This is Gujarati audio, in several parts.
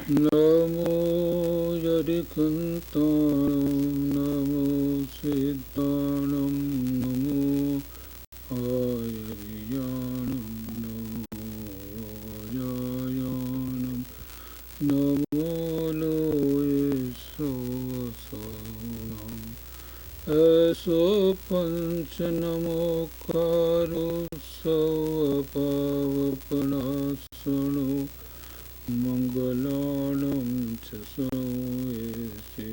नमो यदिकन्ताणं नमो सिद्धाणं नमो आयर्याणं नमो अजायाणं नमो लोये सोऽसाणम् ऐसो पंच नमोकारो सवपावपनासनो मंगलाणं च सर्वेशे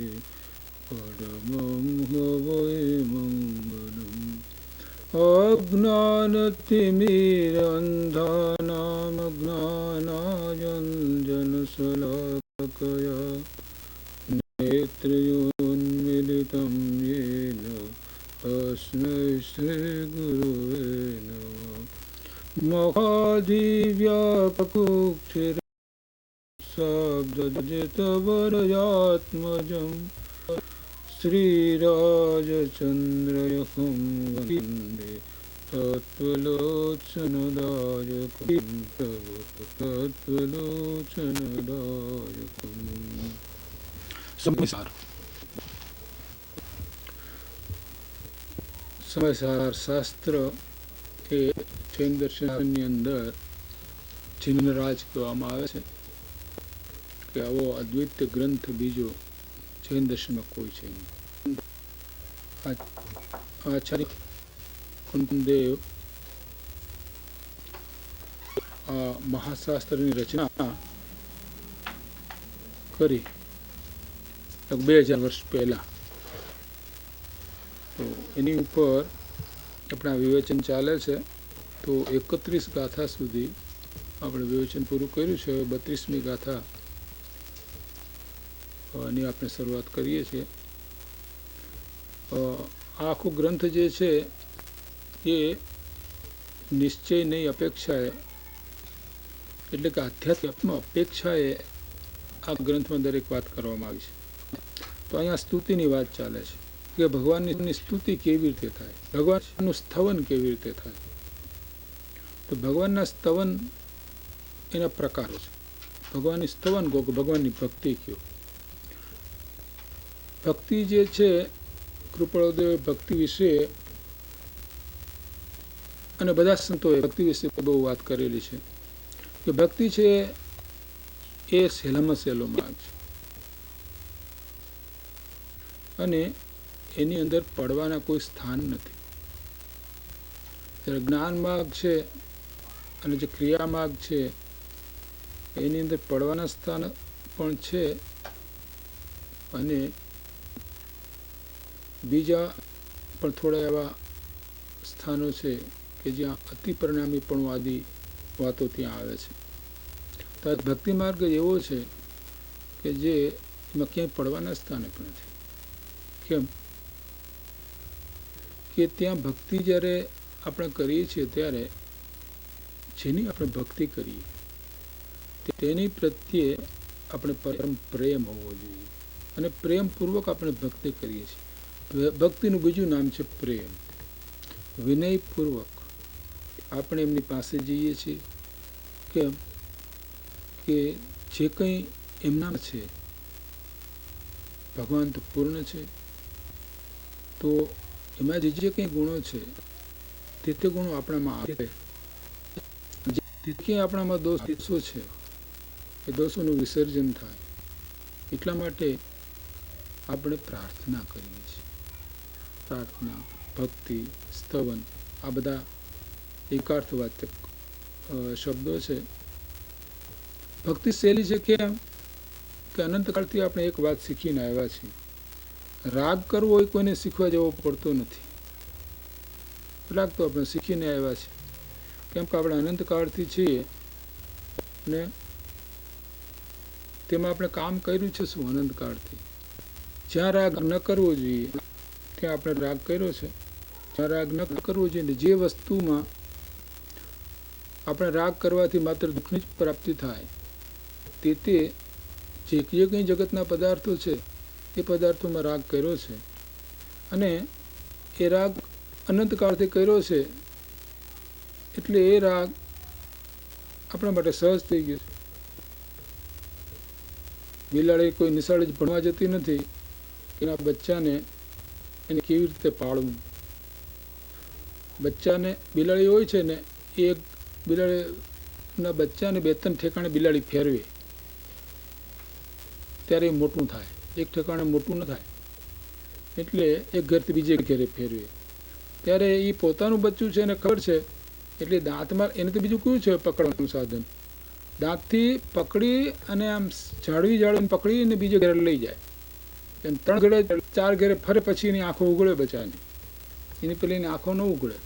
परमं हवै मंगलम् अज्ञानतिमिरन्धानामज्ञानाञ्जनशलाकया नेत्रयोन्मिलितं येन तस्मै श्रीगुरुवे नमः। महादिव्यापकुक्षिरे शब्दजितवरयात्मजं श्रीराजचन्द्रयकं वन्दे तत्त्वलोचनदायकं तत्त्वलोचनदायकम्। સમયસાર શાસ્ત્ર એ જૈન દર્શનની અંદર જીનરાજ કહેવામાં આવે છે કે આવો અદ્વૈત ગ્રંથ બીજો જૈન દર્શનમાં કોઈ છે નહીં. આચાર્ય કુંદેવ આ મહાશાસ્ત્રની રચના કરી 2000 વર્ષ પહેલાં. તો એની ઉપર આપણા વિવેચન ચાલે છે. તો 31 ગાથા સુધી આપણે વિવેચન પૂરું કર્યું છે. 32મી ગાથા ની આપણે શરૂઆત કરીએ છીએ. આ આખો ગ્રંથ જે છે એ નિશ્ચય નહીં અપેક્ષાએ, એટલે કે આધ્યાત્મ અપેક્ષાએ આ ગ્રંથમાં દરેક વાત કરવામાં આવી છે. તો અહીંયા સ્તુતિની વાત ચાલે છે કે ભગવાનની સ્તુતિ કેવી રીતે થાય, ભગવાનનું સ્તવન કેવી રીતે થાય. તો ભગવાનના સ્તવન એના પ્રકારો છે. ભગવાનની સ્તવન કહો કે ભગવાનની ભક્તિ કહો. ભક્તિ જે છે, કૃપાળુદેવે ભક્તિ વિશે અને બધા સંતોએ ભક્તિ વિશે બહુ વાત કરેલી છે કે ભક્તિ છે એ સહેલામાં સહેલો માર્ગ છે અને એની અંદર પડવાના કોઈ સ્થાન નથી. જ્યારે જ્ઞાન માર્ગ છે અને જે ક્રિયા માર્ગ છે એની અંદર પડવાના સ્થાન પણ છે અને બીજા પણ થોડા એવા સ્થાનો છે કે જ્યાં અતિ પરિણામીપણું આદિ વાતો ત્યાં આવે છે. તો ભક્તિ માર્ગ એવો છે કે જે એમાં ક્યાંય પડવાના સ્થાને પણ નથી. કેમ કે ત્યાં ભક્તિ જ્યારે આપણે કરીએ છીએ ત્યારે જેની આપણે ભક્તિ કરીએ તેની પ્રત્યે આપણે પરમ પ્રેમ હોવો જોઈએ અને પ્રેમપૂર્વક આપણે ભક્તિ કરીએ છીએ. ભક્તિનું બીજું નામ છે પ્રેમ. વિનયપૂર્વક આપણે એમની પાસે જઈએ છીએ. કેમ કે જે કંઈ એમના છે ભગવાન તો પૂર્ણ છે, તો એમાં જે કંઈ ગુણો છે તે ગુણો આપણામાં આવે. જે કંઈ આપણામાં દોષો છે એ દોષોનું વિસર્જન થાય. એટલા માટે આપણે પ્રાર્થના કરીએ છીએ. પ્રાર્થના, ભક્તિ, સ્તવન આ બધા એકાર્થવાચક શબ્દો છે. ભક્તિ શૈલી છે કેમ કે અનંતકાળથી આપણે એક વાત શીખીને આવ્યા છીએ. રાગ કરવો એ કોઈને શીખવા જવો પડતો નથી. રાગ તો આપણે શીખીને આવ્યા છીએ. કેમ કે આપણે અનંતકાળથી છીએ ને તેમાં આપણે કામ કર્યું છે શું અનંતકાળથી. જ્યાં રાગ ન કરવો જોઈએ ત્યાં આપણે રાગ કર્યો છે. જ્યાં રાગ ન કરવો જોઈએ ને જે વસ્તુમાં આપણે રાગ કરવાથી માત્ર દુઃખની જ પ્રાપ્તિ થાય તે જે કંઈ જગતના પદાર્થો છે એ પદાર્થોમાં રાગ કર્યો છે અને એ રાગ અનંતકાળથી કર્યો છે એટલે એ રાગ આપણા માટે સહજ થઈ ગયો છે. બિલાડી કોઈ નિશાળે જ ભણવા જતી નથી કે એના બચ્ચાને એને કેવી રીતે પાળવું. બચ્ચાને બિલાડી હોય છે ને, એ બિલાડીના બચ્ચાને 2-3 ઠેકાણે બિલાડી ફેરવે ત્યારે એ મોટું થાય. એક ઠેકાણે મોટું ન થાય એટલે એક ઘરથી બીજે ઘરે ફેરવે ત્યારે એ પોતાનું બચ્ચું છે એને ખબર છે એટલે દાંતમાં એને તો બીજું કયું છે પકડવાનું સાધન. દાંતથી પકડી અને આમ જાળવીને પકડીને બીજે ઘરે લઈ જાય. એમ 3 ઘરે 4 ઘરે ફરે પછી એની આંખો ઉઘડે બચ્ચાની. એની પેલી એની આંખો ન ઉઘડે.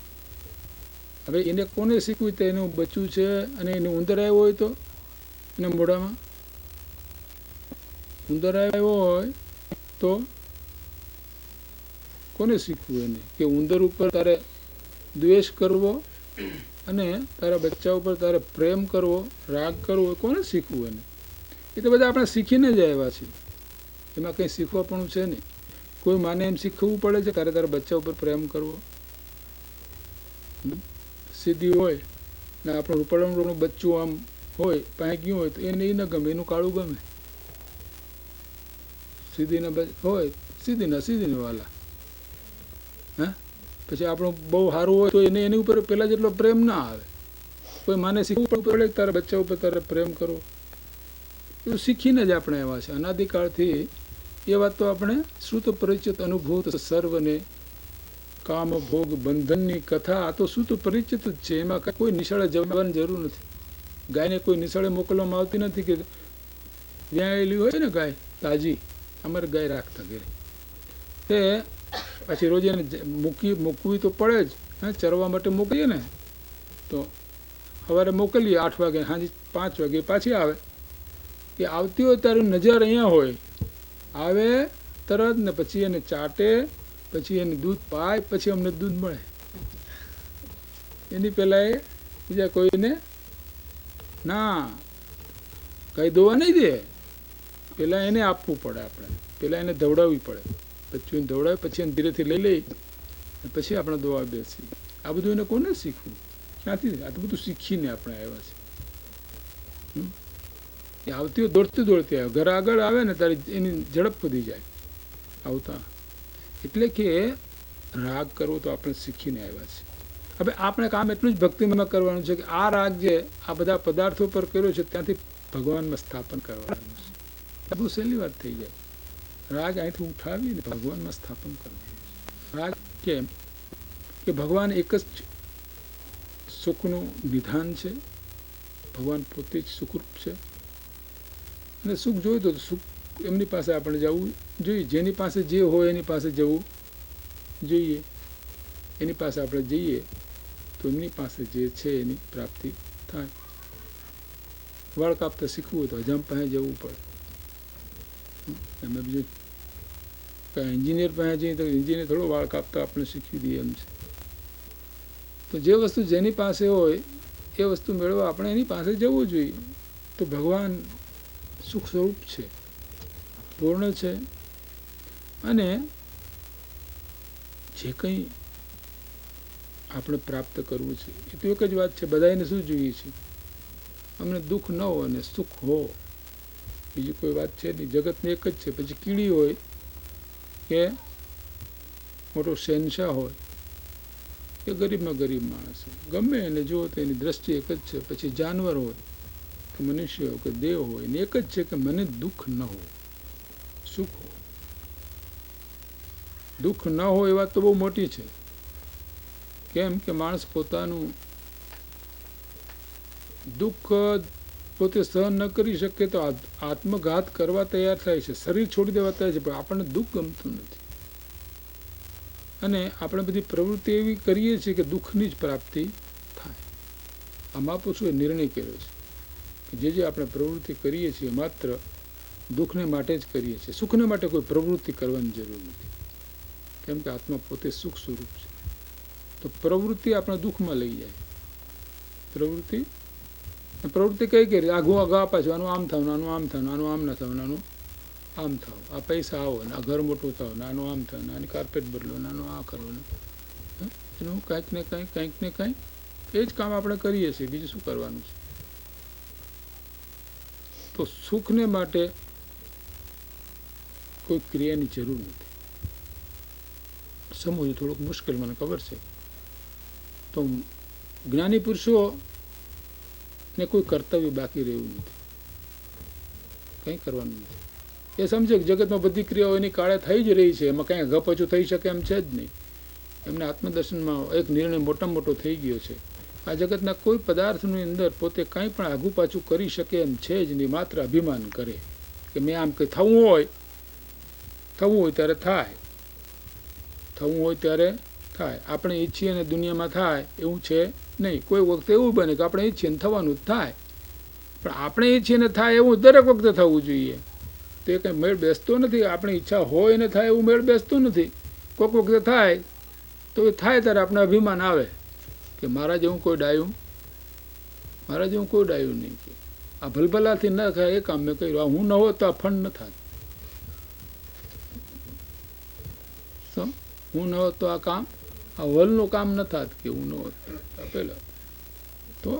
હવે એને કોને શીખવું તો એનું બચ્ચું છે અને એને ઉંદર આવ્યો હોય તો એના મોઢામાં ઉંદર આવ્યો હોય તો કોને શીખવું એને કે ઉંદર ઉપર તારે દ્વેષ કરવો અને તારા બચ્ચા ઉપર તારે પ્રેમ કરવો, રાગ કરવો, કોને શીખવું એને? એ તો બધા આપણે શીખીને જ આવ્યા છીએ. એમાં કંઈ શીખવા પણ છે નહીં. કોઈ માને એમ શીખવવું પડે છે તારે તારા બચ્ચા ઉપર પ્રેમ કરવો? સીધી હોય ને આપણું રૂપડનું બચ્ચું આમ હોય પાંક્યું હોય તો એને ન ગમે, એનું કાળું ગમે. સીધીના હોય સીધીને વાલા. હા, પછી આપણું બહુ સારું હોય તો એને એની ઉપર પેલા જેટલો પ્રેમ ના આવે. કોઈ માને શીખવું પડે તારા બચ્ચા ઉપર તારે પ્રેમ કરવો. એવું શીખીને જ આપણે એવા છે અનાદિકાળથી. એ વાત તો આપણે શ્રુત પરિચિત અનુભૂત સર્વને કામ ભોગ બંધનની કથા આ તો શ્રુત પરિચિત જ છે. એમાં કોઈ નિશાળે જવાની જરૂર નથી. ગાયને કોઈ નિશાળે મોકલવામાં આવતી નથી કે વ્યાયેલી હોય ને ગાય તાજી, અમારે ગાય રાખતા ઘરે તે પછી રોજ એને મૂકવી તો પડે જ. હા, ચરવા માટે મોકલીએ ને તો સવારે મોકલીએ 8 વાગે, સાંજે 5 વાગે પાછી આવે. એ આવતી હોય ત્યારે નજર અહીંયા હોય, આવે તરત ને પછી એને ચાટે, પછી એને દૂધ પાય, પછી અમને દૂધ મળે. એની પહેલાં એ બીજા કોઈને ના કંઈ દોવા નહીં દે. પહેલાં એને આપવું પડે. આપણે પહેલાં એને ધવડાવવી પડે. બચ્ચું ધવડાવે પછી એને ધીરેથી લઈ પછી આપણે દોવા બેસી. આ બધું એને કોને શીખવું? ક્યાંથી? આ તો બધું શીખીને આપણે આવ્યા છે. એ આવતી હોય દોડતી આવે. ઘર આગળ આવે ને ત્યારે એની ઝડપ વધી જાય આવતા. એટલે કે રાગ કરવો તો આપણે શીખીને આવ્યા છે. હવે આપણે કામ એટલું જ ભક્તિમાં કરવાનું છે કે આ રાગ જે આ બધા પદાર્થો પર કર્યો છે ત્યાંથી ભગવાનમાં સ્થાપન કરવાનું છે. બહુ સહેલી વાત થઈ જાય. રાગ અહીંથી ઉઠાવીને ભગવાનમાં સ્થાપન કરવાનું. રાગ કેમ કે ભગવાન એક જ સુખનું નિધાન છે. ભગવાન પોતે જ સુખરૂપ છે અને સુખ જોયું તો સુખ એમની પાસે આપણે જવું જોઈએ. જેની પાસે જે હોય એની પાસે જવું જોઈએ. એની પાસે આપણે જઈએ તો એમની પાસે જે છે એની પ્રાપ્તિ થાય. વાળ કાપતા શીખવું હોય તો હજામ પાસે જવું પડે. એમાં બીજું કાંઈ એન્જિનિયર પાસે જઈએ તો એન્જિનિયર થોડો વાળ કાપતા આપણે શીખવી દઈએ એમ છે. તો જે વસ્તુ જેની પાસે હોય એ વસ્તુ મેળવવા આપણે એની પાસે જવું જોઈએ. તો ભગવાન સુખ સ્વરૂપ છે, પૂર્ણ છે અને જે કંઈ આપણે પ્રાપ્ત કરવું છે એ તો એક જ વાત છે. બધાને શું જોઈએ છે? અમને દુઃખ ન હોય અને સુખ હો. બીજી કોઈ વાત છે નહીં. જગતને એક જ છે. પછી કીડી હોય કે મોટો શહેનશાહ હોય કે ગરીબમાં ગરીબ માણસ હોય, ગમે એને જુઓ તો એની દ્રષ્ટિ એક જ છે. પછી જાનવર હોય કે મનુષ્ય હોય કે દેવ હોય, એને એક જ છે કે મને દુઃખ ન હોય, સુખ હોય. દુઃખ ન હોય એ વાત તો બહુ મોટી છે. કેમ કે માણસ પોતાનું દુઃખ પોતે સહન ન કરી શકે તો આત્મઘાત કરવા તૈયાર થાય છે, શરીર છોડી દેવા તૈયાર છે, પણ આપણને દુઃખ ગમતું નથી. અને આપણે બધી પ્રવૃત્તિ એવી કરીએ છીએ કે દુઃખની જ પ્રાપ્તિ થાય. આ મહાપુરુષોએ નિર્ણય કર્યો છે કે જે આપણે પ્રવૃત્તિ કરીએ છીએ માત્ર દુઃખને માટે જ કરીએ છીએ. સુખને માટે કોઈ પ્રવૃત્તિ કરવાની જરૂર નથી. કેમ કે આત્મા પોતે સુખ સ્વરૂપ છે. તો પ્રવૃત્તિ આપણે દુઃખમાં લઈ જાય. પ્રવૃત્તિ કઈ કરી? આઘું આગા પાછું, આનું આમ થવાનું, આનું આમ થવાનું, આનું આમ ના થવાનું, આનું આમ થવું, આ પૈસા આવો ને આ ઘર મોટું થાવ ને આનું આમ થાય ને આની કાર્પેટ બદલો ને આનું આ કરવાનું. એનું કંઈક ને કંઈક એ જ કામ આપણે કરીએ છીએ. બીજું શું કરવાનું છે? તો સુખને માટે કોઈ ક્રિયાની જરૂર નથી. સમજવું થોડુંક મુશ્કેલ, મને ખબર છે. તો જ્ઞાની પુરુષો ને કોઈ કર્તવ્ય બાકી રહેવું નથી, કંઈ કરવાનું નથી. એ સમજે કે જગતમાં બધી ક્રિયાઓ એની કાળે થઈ જ રહી છે, એમાં કંઈ અઘાપછું થઈ શકે એમ છે જ નહીં. એમને આત્મદર્શનમાં એક નિર્ણય મોટામાં મોટો થઈ ગયો છે. આ જગતના કોઈ પદાર્થની અંદર પોતે કંઈ પણ આઘું પાછું કરી શકે એમ છે જ નહીં. માત્ર અભિમાન કરે કે મેં આમ કંઈ થવું હોય ત્યારે થાય, થવું હોય ત્યારે થાય. આપણે ઈચ્છીએ ને દુનિયામાં થાય એવું છે નહીં. કોઈ વખતે એવું બને કે આપણે ઈચ્છીએ ને થવાનું જ થાય, પણ આપણે ઈચ્છીએ ને થાય એવું દરેક વખતે થવું જોઈએ. તે કંઈ મેળ બેસતો નથી. આપણી ઈચ્છા હોય ને થાય એવું મેળ બેસતો નથી. કોઈક વખતે થાય તો એ થાય ત્યારે આપણે અભિમાન આવે કે મારા જેવું કોઈ ડાયું નહીં. કે આ ભલભલાથી ન થાય એ કામ મેં કર્યું, હું ન હોત તો આ ફંડ ન થાત, હું ન હોત તો આ કામ, આ વલનું કામ ન થાત, કે હું ન હોત પેલા તો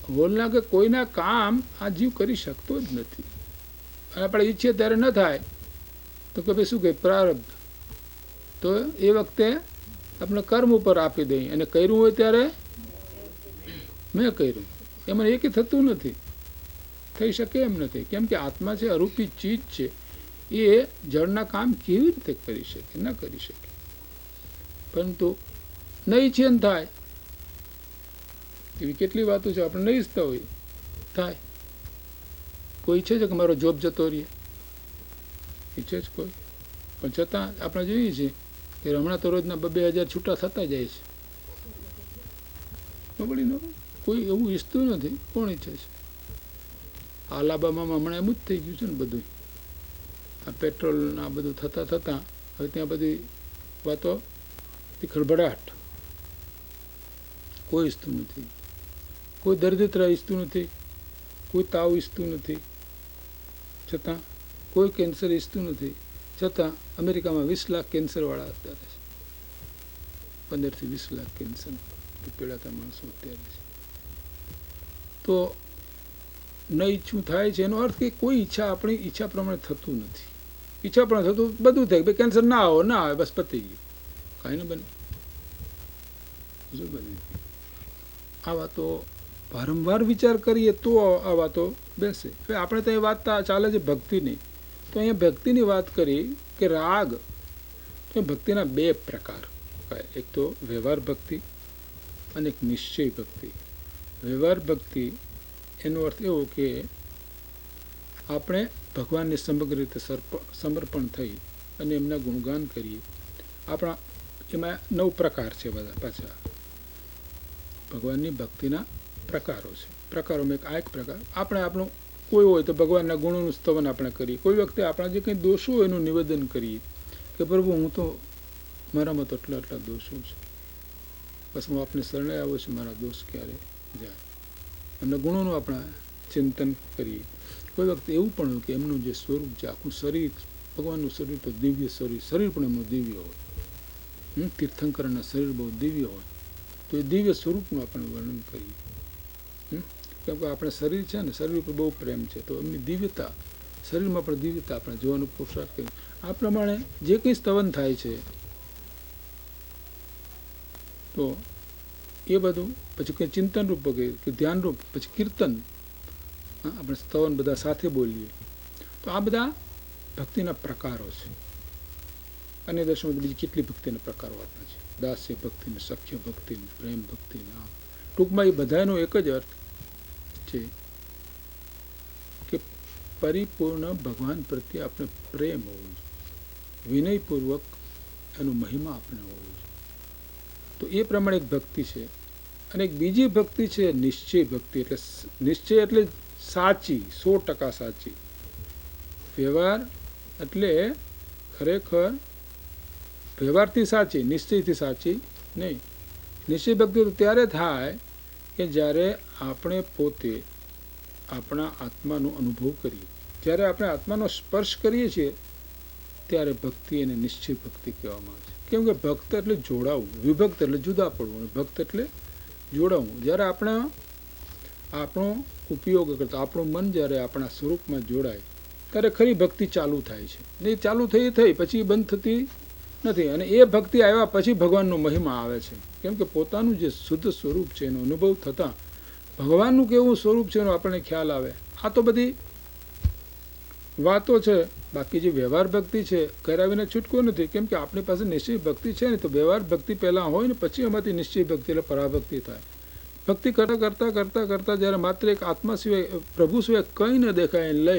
વલના કે કોઈના કામ આ જીવ કરી શકતો જ નથી. અને આપણે ઈચ્છીએ ત્યારે ન થાય તો કે ભાઈ શું કહે પ્રારબ્ધ, તો એ વખતે આપણે કર્મ ઉપર આપી દઈએ. અને કર્યું હોય ત્યારે મેં કર્યું, એમાં એકે થતું નથી, થઈ શકે એમ નથી. કેમ કે આત્મા છે, અરૂપી ચીજ છે, એ જળના કામ કેવી રીતે કરી શકે? ન કરી શકે. પરંતુ નહીં ઈચ્છે ને થાય, એવી કેટલી વાતો છે આપણે નહીં ઈચ્છતા હોય થાય. કોઈ ઈચ્છે છે કે મારો જોબ જતો રહીએ? ઈચ્છે જ કોઈ? પણ છતાં આપણે જોઈએ છીએ કે હમણાં તો રોજના 2,000 છૂટા થતા જાય છે. કોઈ એવું ઈચ્છતું નથી. કોણ ઈચ્છે છે? આલાબામામાં હમણાં એમ જ થઈ ગયું છે ને બધું. આ પેટ્રોલ આ બધું થતાં હવે ત્યાં બધી વાતો ખળભળાટ. કોઈ ઈચ્છતું નથી. કોઈ દરિદ્રતા ઈચ્છતું નથી, કોઈ તાવ ઈચ્છતું નથી, છતાં કોઈ કેન્સર ઈચ્છતું નથી. છતાં અમેરિકામાં 20 લાખ કેન્સરવાળા અત્યારે છે. 15 થી 20 લાખ કેન્સર પીડાતા માણસો અત્યારે છે. તો ન ઈચ્છું થાય છે એનો અર્થ કે કોઈ ઈચ્છા આપણી ઈચ્છા પ્રમાણે થતું નથી. ઈચ્છા પ્રમાણે થતું બધું થાય. ભાઈ કેન્સર ના આવે બસ પતી ગયું, કાંઈ ન બને. શું બને? આ વાતો વારંવાર વિચાર કરીએ તો આ વાતો બેસે. હવે આપણે તો એ વાત ચાલે છે ભક્તિની, તો અહીંયા ભક્તિની વાત કરી કે રાગ, તો ભક્તિના 2 પ્રકાર. એક તો વ્યવહાર ભક્તિ અને એક નિશ્ચય ભક્તિ. વ્યવહાર ભક્તિ એનો અર્થ એવો કે આપણે ભગવાનને સમગ્ર રીતે સમર્પણ થઈ અને એમના ગુણગાન કરીએ. આપણા એમાં 9 પ્રકાર છે બધા પાછા. ભગવાનની ભક્તિના પ્રકારો છે. પ્રકારોમાં એક પ્રકાર આપણે આપણું કોઈ હોય તો ભગવાનના ગુણોનું સ્તવન આપણે કરીએ. કોઈ વખતે આપણા જે કંઈ દોષો હોય એનું નિવેદન કરીએ કે પ્રભુ હું તો મારામાં તો આટલા દોષો છે, બસ હું આપને શરણે આવ્યો છું, મારા દોષ ક્યારે જાય. એમના ગુણોનું આપણે ચિંતન કરીએ. કોઈ વખતે એવું પણ હોય કે એમનું જે સ્વરૂપ છે, આખું શરીર, ભગવાનનું શરીર તો દિવ્ય શરીર પણ એમનું દિવ્ય હોય. તીર્થંકરના શરીર બહુ દિવ્ય હોય તો એ દિવ્ય સ્વરૂપનું આપણે વર્ણન કરીએ. કેમ કે આપણે શરીર છે ને, શરીર ઉપર બહુ પ્રેમ છે, તો એમની દિવ્યતા, શરીરમાં પણ દિવ્યતા આપણે જોવાનો પુરુષાર્થ કરીએ. આ પ્રમાણે જે કંઈ સ્તવન થાય છે તો એ બધું પછી કંઈ ચિંતનરૂપ વગેરે કે ધ્યાનરૂપ, પછી કીર્તન, આપણે સ્તવન બધા સાથે બોલીએ. તો આ બધા ભક્તિના પ્રકારો છે. અને દર્શનમાં બીજી કેટલી ભક્તિના પ્રકારો આપણા છે. દાસ્ય ભક્તિને, સખ્ય ભક્તિને, પ્રેમ ભક્તિને. ટૂંકમાં એ બધાનો એક જ અર્થ છે કે પરિપૂર્ણ ભગવાન પ્રત્યે આપણે પ્રેમ હોવો જોઈએ, વિનયપૂર્વક એનો મહિમા આપણે હોવો જોઈએ. તો એ પ્રમાણે એક ભક્તિ છે. અને એક બીજી ભક્તિ છે નિશ્ચય ભક્તિ. એટલે નિશ્ચય એટલે સાચી, 100% સાચી. વ્યવહાર એટલે ખરેખર વ્યવહારથી સાચી, નિશ્ચયથી સાચી નહીં. નિશ્ચય ભક્તિ તો ત્યારે થાય કે જ્યારે આપણે પોતે આપણા આત્માનો અનુભવ કરીએ, જ્યારે આપણે આત્માનો સ્પર્શ કરીએ છીએ ત્યારે ભક્તિ અને નિશ્ચય ભક્તિ કહેવામાં આવે છે. કેમ કે ભક્ત એટલે જોડાવું, વિભક્ત એટલે જુદા પડવું, અને ભક્ત એટલે જોડાવું. જ્યારે આપણો ઉપયોગ કરતા આપણું મન જ્યારે આપણા સ્વરૂપમાં જોડાય ત્યારે ખરી ભક્તિ ચાલુ થાય છે. એ ચાલુ થઈ પછી બંધ થતી નથી. અને એ ભક્તિ આવ્યા પછી ભગવાનનો મહિમા આવે છે. કેમ કે પોતાનું જે શુદ્ધ સ્વરૂપ છે એનો અનુભવ થતાં ભગવાનનું કેવું સ્વરૂપ છે એનો આપણને ખ્યાલ આવે. આ તો બધી વાતો છે. બાકી જે વ્યવહાર ભક્તિ છે કર્યા વિના છૂટકો નથી. કેમ કે આપણી પાસે નિશ્ચય ભક્તિ છે ને, તો વ્યવહાર ભક્તિ પહેલાં હોય ને પછી એમાંથી નિશ્ચય ભક્તિ એટલે પરાભક્તિ થાય. ભક્તિ કરતાં કરતાં કરતાં કરતાં જ્યારે માત્ર એક આત્મા સિવાય પ્રભુ સિવાય કંઈ ન દેખાય લય,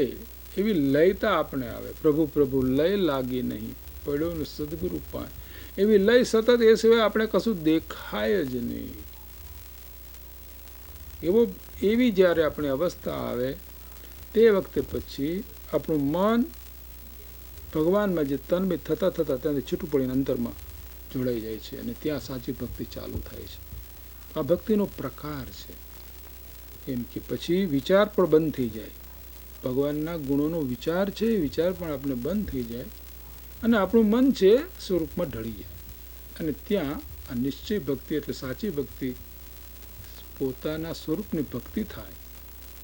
એવી લયતા આપણે આવે. પ્રભુ પ્રભુ લય લાગી નહીં, પડ્યો ને સદગુરુ પાય, એવી લય સતત, એ સિવાય આપણે કશું દેખાય જ નહીં. એવી જ્યારે આપણી અવસ્થા આવે તે વખતે પછી આપણું મન ભગવાનમાં જે તન્મય થતાં થતાં ત્યાંથી છૂટું પડીને અંતરમાં જોડાઈ જાય છે અને ત્યાં સાચી ભક્તિ ચાલુ થાય છે. આ ભક્તિનો પ્રકાર છે. એમ કે પછી વિચાર પણ બંધ થઈ જાય. ભગવાનના ગુણોનો વિચાર છે, એ વિચાર પણ આપણે બંધ થઈ જાય અને આપણું મન છે સ્વરૂપમાં ઢળી જાય. અને ત્યાં આ નિશ્ચય ભક્તિ એટલે સાચી ભક્તિ, પોતાના સ્વરૂપની ભક્તિ થાય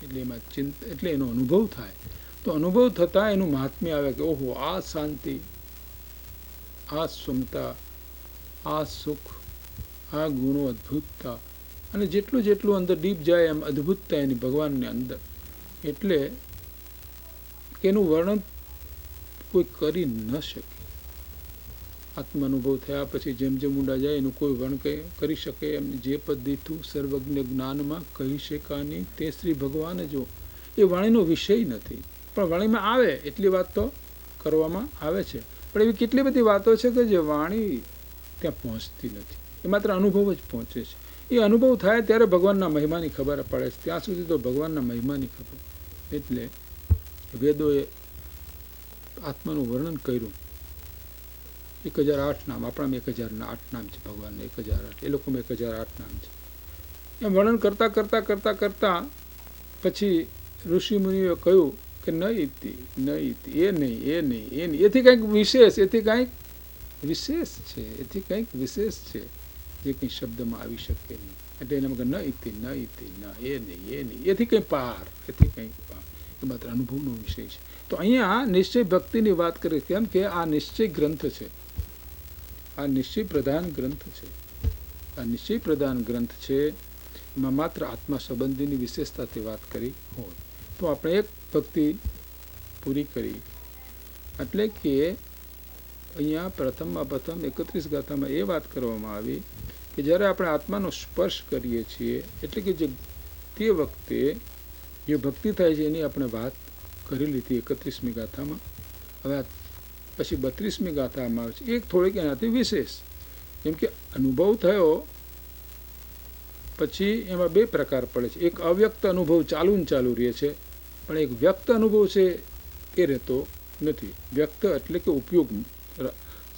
એટલે એમાં એટલે એનો અનુભવ થાય. તો અનુભવ થતાં એનું મહાત્મ્ય આવે કે ઓહો, આ શાંતિ, આ ક્ષમતા, આ સુખ, આ ગુણો, અદ્ભુતતા, અને જેટલું જેટલું અંદર ડીપ જાય એમ અદ્ભુતતા એની ભગવાનની અંદર. એટલે કે એનું વર્ણન કોઈ કરી ન શકે. આત્માનુભવ થયા પછી જેમ જેમ ઊંડા જાય એનું કોઈ વર્ણન કરી શકે એમ. જે પદ દીઠું સર્વજ્ઞ જ્ઞાનમાં કહી શકાની તે શ્રી ભગવાન જો. એ વાણીનો વિષય નથી, પણ વાણીમાં આવે એટલી વાત તો કરવામાં આવે છે. પણ એવી કેટલી બધી વાતો છે કે જે વાણી ત્યાં પહોંચતી નથી, એ માત્ર અનુભવ જ પહોંચે છે. એ અનુભવ થાય ત્યારે ભગવાનના મહિમાની ખબર પડે છે. ત્યાં સુધી તો ભગવાનના મહિમાની ખબર. એટલે વેદોએ આત્માનું વર્ણન કર્યું. 1008 નામ, આપણામાં 1008 નામ છે ભગવાનને. 1008, એ લોકોમાં 1008 નામ છે. એમ વર્ણન કરતાં કરતાં કરતાં કરતાં પછી ઋષિ મુનિઓએ કહ્યું કે ન ઇતિ, એ નહીં. એથી કંઈક વિશેષ, એથી કંઈક વિશેષ છે, એથી કંઈક વિશેષ છે જે કંઈ શબ્દમાં આવી શકે નહીં. એટલે એના મગર ન ઇતિ, એ નહીં, એથી કંઈ પાર, એથી કંઈક પાર. એ માત્ર અનુભવનો વિષય છે. તો અહીંયા નિશ્ચય ભક્તિની વાત કરી. કેમ કે આ નિશ્ચય ગ્રંથ છે, આ નિશ્ચય પ્રધાન ગ્રંથ છે. આ નિશ્ચય પ્રધાન ગ્રંથ છે. એમાં માત્ર આત્મા સંબંધીની વિશેષતાથી વાત કરી હોય તો આપણે એક ભક્તિ પૂરી કરી. એટલે કે અહીંયા પ્રથમમાં પ્રથમ 31 ગાથામાં એ વાત કરવામાં આવી કે જ્યારે આપણે આત્માનો સ્પર્શ કરીએ છીએ એટલે કે જે તે વખતે જે ભક્તિ થાય છે એની આપણે વાત કરી લીધી 31મી ગાથામાં. હવે પછી 32મી ગાથામાં આવે છે એક થોડીક એનાથી વિશેષ. કેમ કે અનુભવ થયો પછી એમાં બે પ્રકાર પડે છે. એક અવ્યક્ત અનુભવ ચાલુ ને ચાલુ રહે છે, પણ એક વ્યક્ત અનુભવ છે એ રહેતો નથી. વ્યક્ત એટલે કે ઉપયોગ,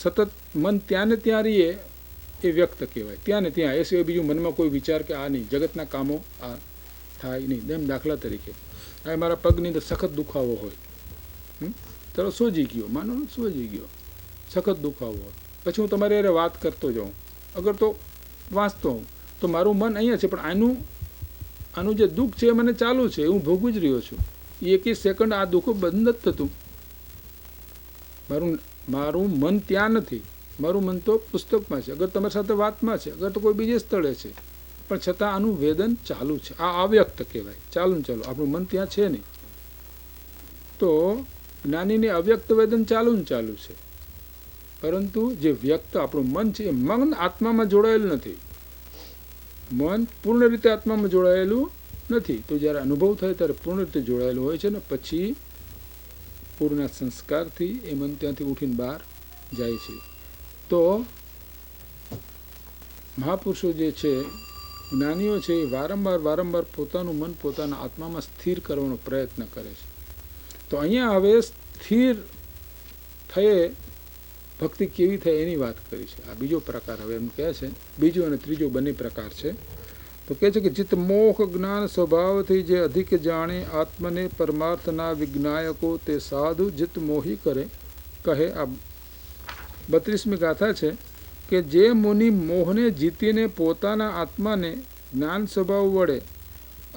સતત મન ત્યાં ને ત્યાં રહીએ એ વ્યક્ત કહેવાય. ત્યાં ને ત્યાં, એ સિવાય બીજું મનમાં કોઈ વિચાર કે આ નહીં, જગતના કામો આ થાય નહીં. જેમ દાખલા તરીકે હવે મારા પગની અંદર સખત દુખાવો હોય, ચાલો સોજી ગયો, માનો સોજી ગયો, સખત દુખાવો હોય, પછી હું તમારી અરે વાત કરતો જાઉં, અગર તો વાંચતો હોઉં તો મારું મન અહીંયા છે, પણ આનું જે દુઃખ છે એ મને ચાલુ છે, હું ભોગવી જ રહ્યો છું. એક સેકન્ડ આ દુઃખ બંધ નથી થતું. મારું મન ત્યાં નથી, મારું મન તો પુસ્તકમાં છે, અગર તમારી સાથે વાતમાં છે, અગર તો કોઈ બીજે સ્થળે છે, પણ છતાં આનું વેદન ચાલુ છે. આ અવ્યક્ત કહેવાય. ચાલુ ને ચાલુ, આપણું મન ત્યાં છે નહીં. તો જ્ઞાનીને અવ્યક્ત વેદન ચાલુ ને ચાલુ છે, પરંતુ જે વ્યક્ત આપણું મન છે એ મન આત્મામાં જોડાયેલું નથી. મન પૂર્ણ રીતે આત્મામાં જોડાયેલું નથી. તો જ્યારે અનુભવ થાય ત્યારે પૂર્ણ રીતે જોડાયેલું હોય છે ને પછી પૂર્ણ સંસ્કારથી એ મન ત્યાંથી ઉઠીને બહાર જાય છે. તો મહાપુરુષો જે છે, જ્ઞાનીઓ છે, એ વારંવાર પોતાનું મન પોતાના આત્મામાં સ્થિર કરવાનો પ્રયત્ન કરે છે. તો અહીંયા હવે સ્થિર થયે ભક્તિ કેવી થાય એની વાત કરી છે. આ બીજો પ્રકાર હવે એમ કહે છે. બીજો અને ત્રીજો બંને પ્રકાર છે. તો કહે છે કે ચિત્ત મોહ જ્ઞાન સ્વભાવથી જે અધિક જાણે આત્મને પરમાર્થના વિજ્ઞાયકો તે સાધુ જિત મોહી કરે કહે. આ 32મી ગાથા છે કે જે મુનિ મોહને જીતીને પોતાના આત્માને જ્ઞાન સ્વભાવ વડે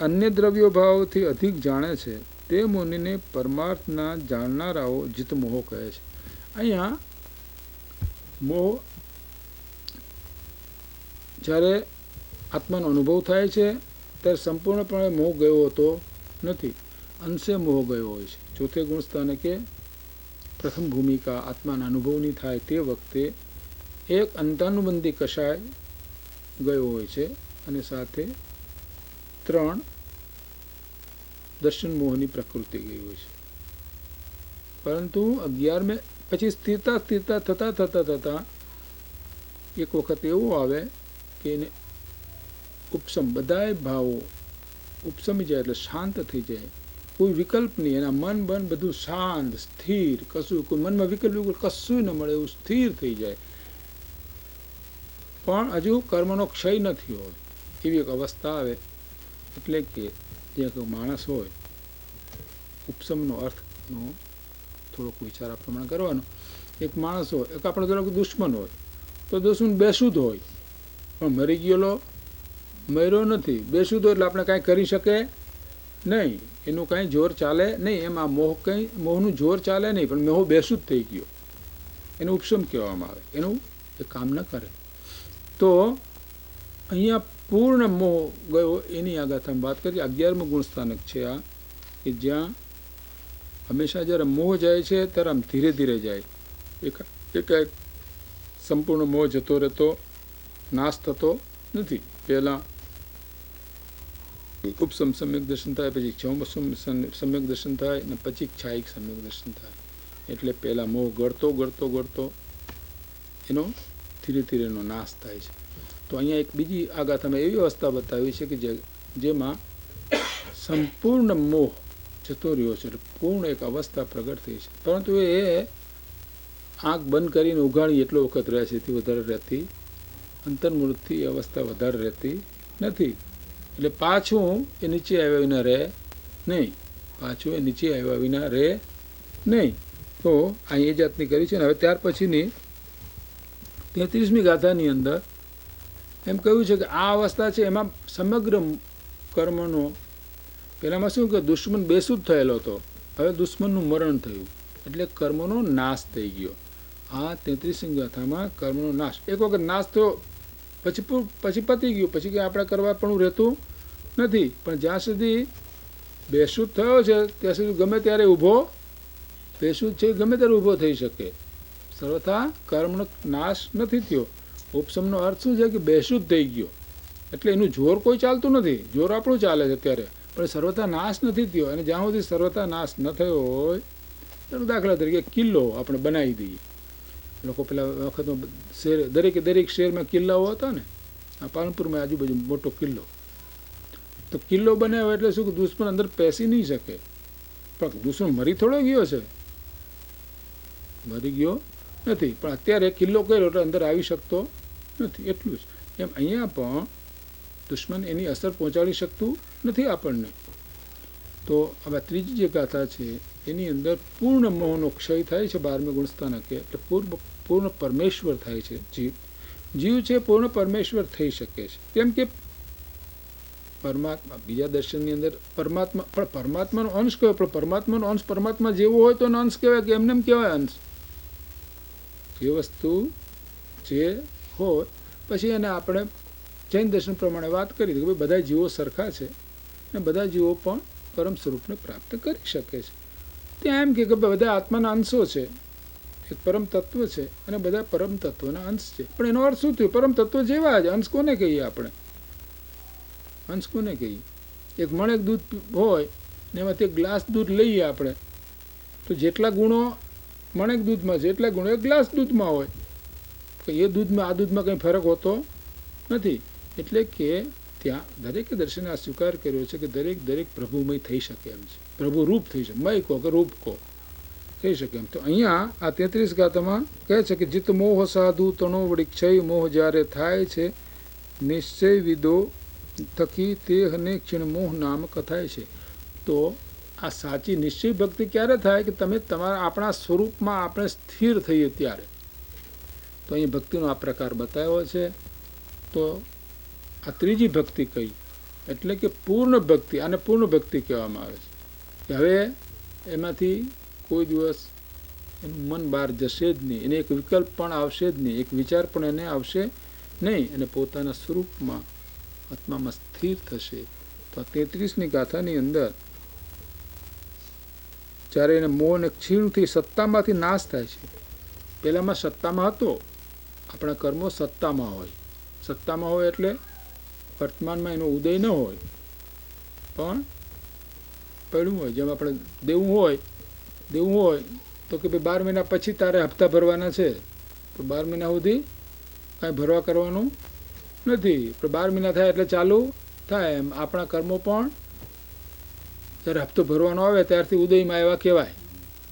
અન્ય દ્રવ્યો ભાવથી અધિક જાણે છે તે મુનિને પરમાર્થના જાણનારાઓ જીત મોહ કહે છે. અહીંયા મોહ જ્યારે આત્માનો અનુભવ થાય છે ત્યારે સંપૂર્ણપણે મોહ ગયો હોતો નથી, અંશે મોહ ગયો હોય છે. ચોથે ગુણસ્થાને કે પ્રથમ ભૂમિકા આત્માના અનુભવની થાય તે વખતે એક અંતાનુબંધી કષાય ગયો હોય છે અને સાથે 3 દર્શન મોહની પ્રકૃતિ ગઈ હોય છે. પરંતુ 11મે પછી સ્થિરતા થતા એક વખત એવું આવે કે એને ઉપશમ, બધાય ભાવો ઉપશમી જાય એટલે શાંત થઈ જાય, કોઈ વિકલ્પ નહીં, એના મન બન બધું શાંત સ્થિર, કશું કોઈ મનમાં વિકલ્પ કશું ન મળે એવું સ્થિર થઈ જાય. પણ હજુ કર્મનો ક્ષય નથી હોય એવી એક અવસ્થા આવે. એટલે કે જે માણસ હોય, ઉપશમનો અર્થનો થોડોક વિચાર આ પ્રમાણે કરવાનો. એક માણસ હોય, એક આપણો થોડોક દુશ્મન હોય, તો દુશ્મન બેસુદ હોય, પણ મરી ગયેલો મર્યો નથી, બેસુદ હોય એટલે આપણે કાંઈ કરી શકે નહીં, એનું કાંઈ જોર ચાલે નહીં. એમાં મોહનું જોર ચાલે નહીં, પણ મોહ બેસુદ થઈ ગયો, એનું ઉપશમ કહેવામાં આવે, એનું એ કામ ન કરે. તો અહીંયા પૂર્ણ મોહ ગયો એની આગળ વાત કરીએ. 11મું ગુણસ્થાનક છે આ, કે જ્યાં હંમેશા જ્યારે મોહ જાય છે ત્યારે આમ ધીરે ધીરે જાય, એકાએક સંપૂર્ણ મોહ જતો રહેતો, નાશ થતો નથી. પહેલાં ઉપસમ સમ્યક દર્શન થાય, પછી ક્ષૌમસમ સમ્યક દર્શન થાય, અને પછી છાયિક સમ્યક દર્શન થાય. એટલે પહેલાં મોહ ગળતો એનો ધીરે ધીરે એનો નાશ થાય છે. તો અહીંયા એક બીજી આગાથામાં એવી અવસ્થા બતાવી છે કે જેમાં સંપૂર્ણ મોહ જતો રહ્યો છે, એટલે પૂર્ણ એક અવસ્થા પ્રગટ થઈ છે. પરંતુ એ આંખ બંધ કરીને ઉઘાડી એટલો વખત રહે છે, એથી વધારે રહેતી, અંતર્મુખથી એ અવસ્થા વધારે રહેતી નથી. એટલે પાછું એ નીચે આવ્યા વિના રહે નહીં. તો અહીં એ જાતની કરી છે ને. હવે ત્યાર પછીની 33મી ગાથાની અંદર એમ કહ્યું છે કે આ અવસ્થા છે એમાં સમગ્ર કર્મનો, પહેલાંમાં શું કે દુશ્મન બેસુદ થયેલો હતો, હવે દુશ્મનનું મરણ થયું એટલે કર્મનો નાશ થઈ ગયો. આ 33મી ગાથામાં કર્મનો નાશ, એક વખત નાશ થયો પછી પતી ગયું, પછી કંઈ આપણે કરવા પણ રહેતું નથી. પણ જ્યાં સુધી બેસુદ થયો છે ત્યાં સુધી ગમે ત્યારે બેસુદ છે ગમે ત્યારે ઊભો થઈ શકે. સર્વથા કર્મનો નાશ નથી થયો. ઉપશમનો અર્થ શું છે કે બેસુદ થઈ ગયો, એટલે એનું જોર કોઈ ચાલતું નથી, જોર આપણું ચાલે છે અત્યારે, પણ સર્વથા નાશ નથી થયો. અને જ્યાં સુધી સર્વથા નાશ ન થયો હોય, દાખલા તરીકે કિલ્લો આપણે બનાવી દઈએ. લોકો પેલા વખતમાં દરેક શહેરમાં કિલ્લાઓ હતા ને, આ પાલનપુરમાં આજુબાજુ મોટો કિલ્લો, તો કિલ્લો બનાવ્યો એટલે શું કે દુશ્મન અંદર પેસી નહીં શકે. પણ દુશ્મન મરી થોડો ગયો છે, મરી ગયો નથી, પણ અત્યારે કિલ્લો કર્યો એટલે અંદર આવી શકતો નથી, એટલું જ. એમ અહીંયા પણ દુશ્મન એની અસર પહોંચાડી શકતું નથી આપણને. તો હવે ત્રીજી જે ગાથા છે એની અંદર પૂર્ણ મોહનો ક્ષય થાય છે 12મે ગુણસ્થાનકે, એટલે પૂર્ણ પરમેશ્વર થાય છે. જીવ છે પૂર્ણ પરમેશ્વર થઈ શકે છે. કેમ કે પરમાત્મા બીજા દર્શનની અંદર પરમાત્માનો અંશ કહેવાય, પણ પરમાત્માનો અંશ પરમાત્મા જેવો હોય તો અંશ કહેવાય કે એમને એમ કહેવાય અંશ? જે વસ્તુ જે હોય પછી એને આપણે જૈન દર્શન પ્રમાણે વાત કરી કે ભાઈ બધા જીવો સરખા છે અને બધા જીવો પણ પરમ સ્વરૂપને પ્રાપ્ત કરી શકે છે. ત્યાં એમ કે બધા આત્માના અંશો છે, એક પરમ તત્વ છે અને બધા પરમ તત્વના અંશ છે. પણ એનો અર્થ શું થયો? પરમ તત્વ જેવા જ અંશ કોને કહીએ આપણે? અંશ કોને કહીએ? એક મણેક દૂધ હોય ને એમાંથી એક ગ્લાસ દૂધ લઈએ આપણે, તો જેટલા ગુણો મણેક દૂધમાં છે એટલા ગુણો એક ગ્લાસ દૂધમાં હોય. એ દૂધમાં આ દૂધમાં કંઈ ફરક હોતો નથી. એટલે કે ત્યાં દરેકે દર્શને આ સ્વીકાર કર્યો છે કે દરેક પ્રભુમય થઈ શકે એમ છે, પ્રભુ રૂપ થઈ શકે, મય કહો કે રૂપ કહો થઈ શકે એમ. તો અહીંયા આ 33 ગાથામાં કહે છે કે જીત મોહ સાધુ તણો વળી ક્ષય મોહ જ્યારે થાય છે નિશ્ચય વિદો થકી તે અને ક્ષીણ મોહ નામ કથાય છે. તો આ સાચી નિશ્ચય ભક્તિ ક્યારે થાય કે તમે તમારા આપણા સ્વરૂપમાં આપણે સ્થિર થઈએ ત્યારે. તો અહીં ભક્તિનો આ પ્રકાર બતાવ્યો છે. તો આ ત્રીજી ભક્તિ કઈ એટલે કે પૂર્ણ ભક્તિ, આને પૂર્ણ ભક્તિ કહેવામાં આવે છે. કે હવે એમાંથી કોઈ દિવસ એનું મન બહાર જશે જ નહીં, એને એક વિકલ્પ પણ આવશે જ નહીં, એક વિચાર પણ એને આવશે નહીં, અને પોતાના સ્વરૂપમાં આત્મામાં સ્થિર થશે. તો 33મી ગાથાની અંદર જ્યારે એને મોહ અને ક્ષીણથી સત્તામાંથી નાશ થાય છે. પહેલામાં સત્તામાં હતો, આપણા કર્મો સત્તામાં હોય. સત્તામાં હોય એટલે વર્તમાનમાં એનો ઉદય ન હોય, પણ પડ્યું હોય. જેમ આપણે દેવું હોય તો કે ભાઈ 12 મહિના પછી તારે હપ્તા ભરવાના છે, તો 12 મહિના સુધી કાંઈ ભરવા કરવાનું નથી. પણ 12 મહિના થાય એટલે ચાલુ થાય. એમ આપણા કર્મો પણ જ્યારે હપ્તો ભરવાનો આવે ત્યારથી ઉદયમાં એવા કહેવાય.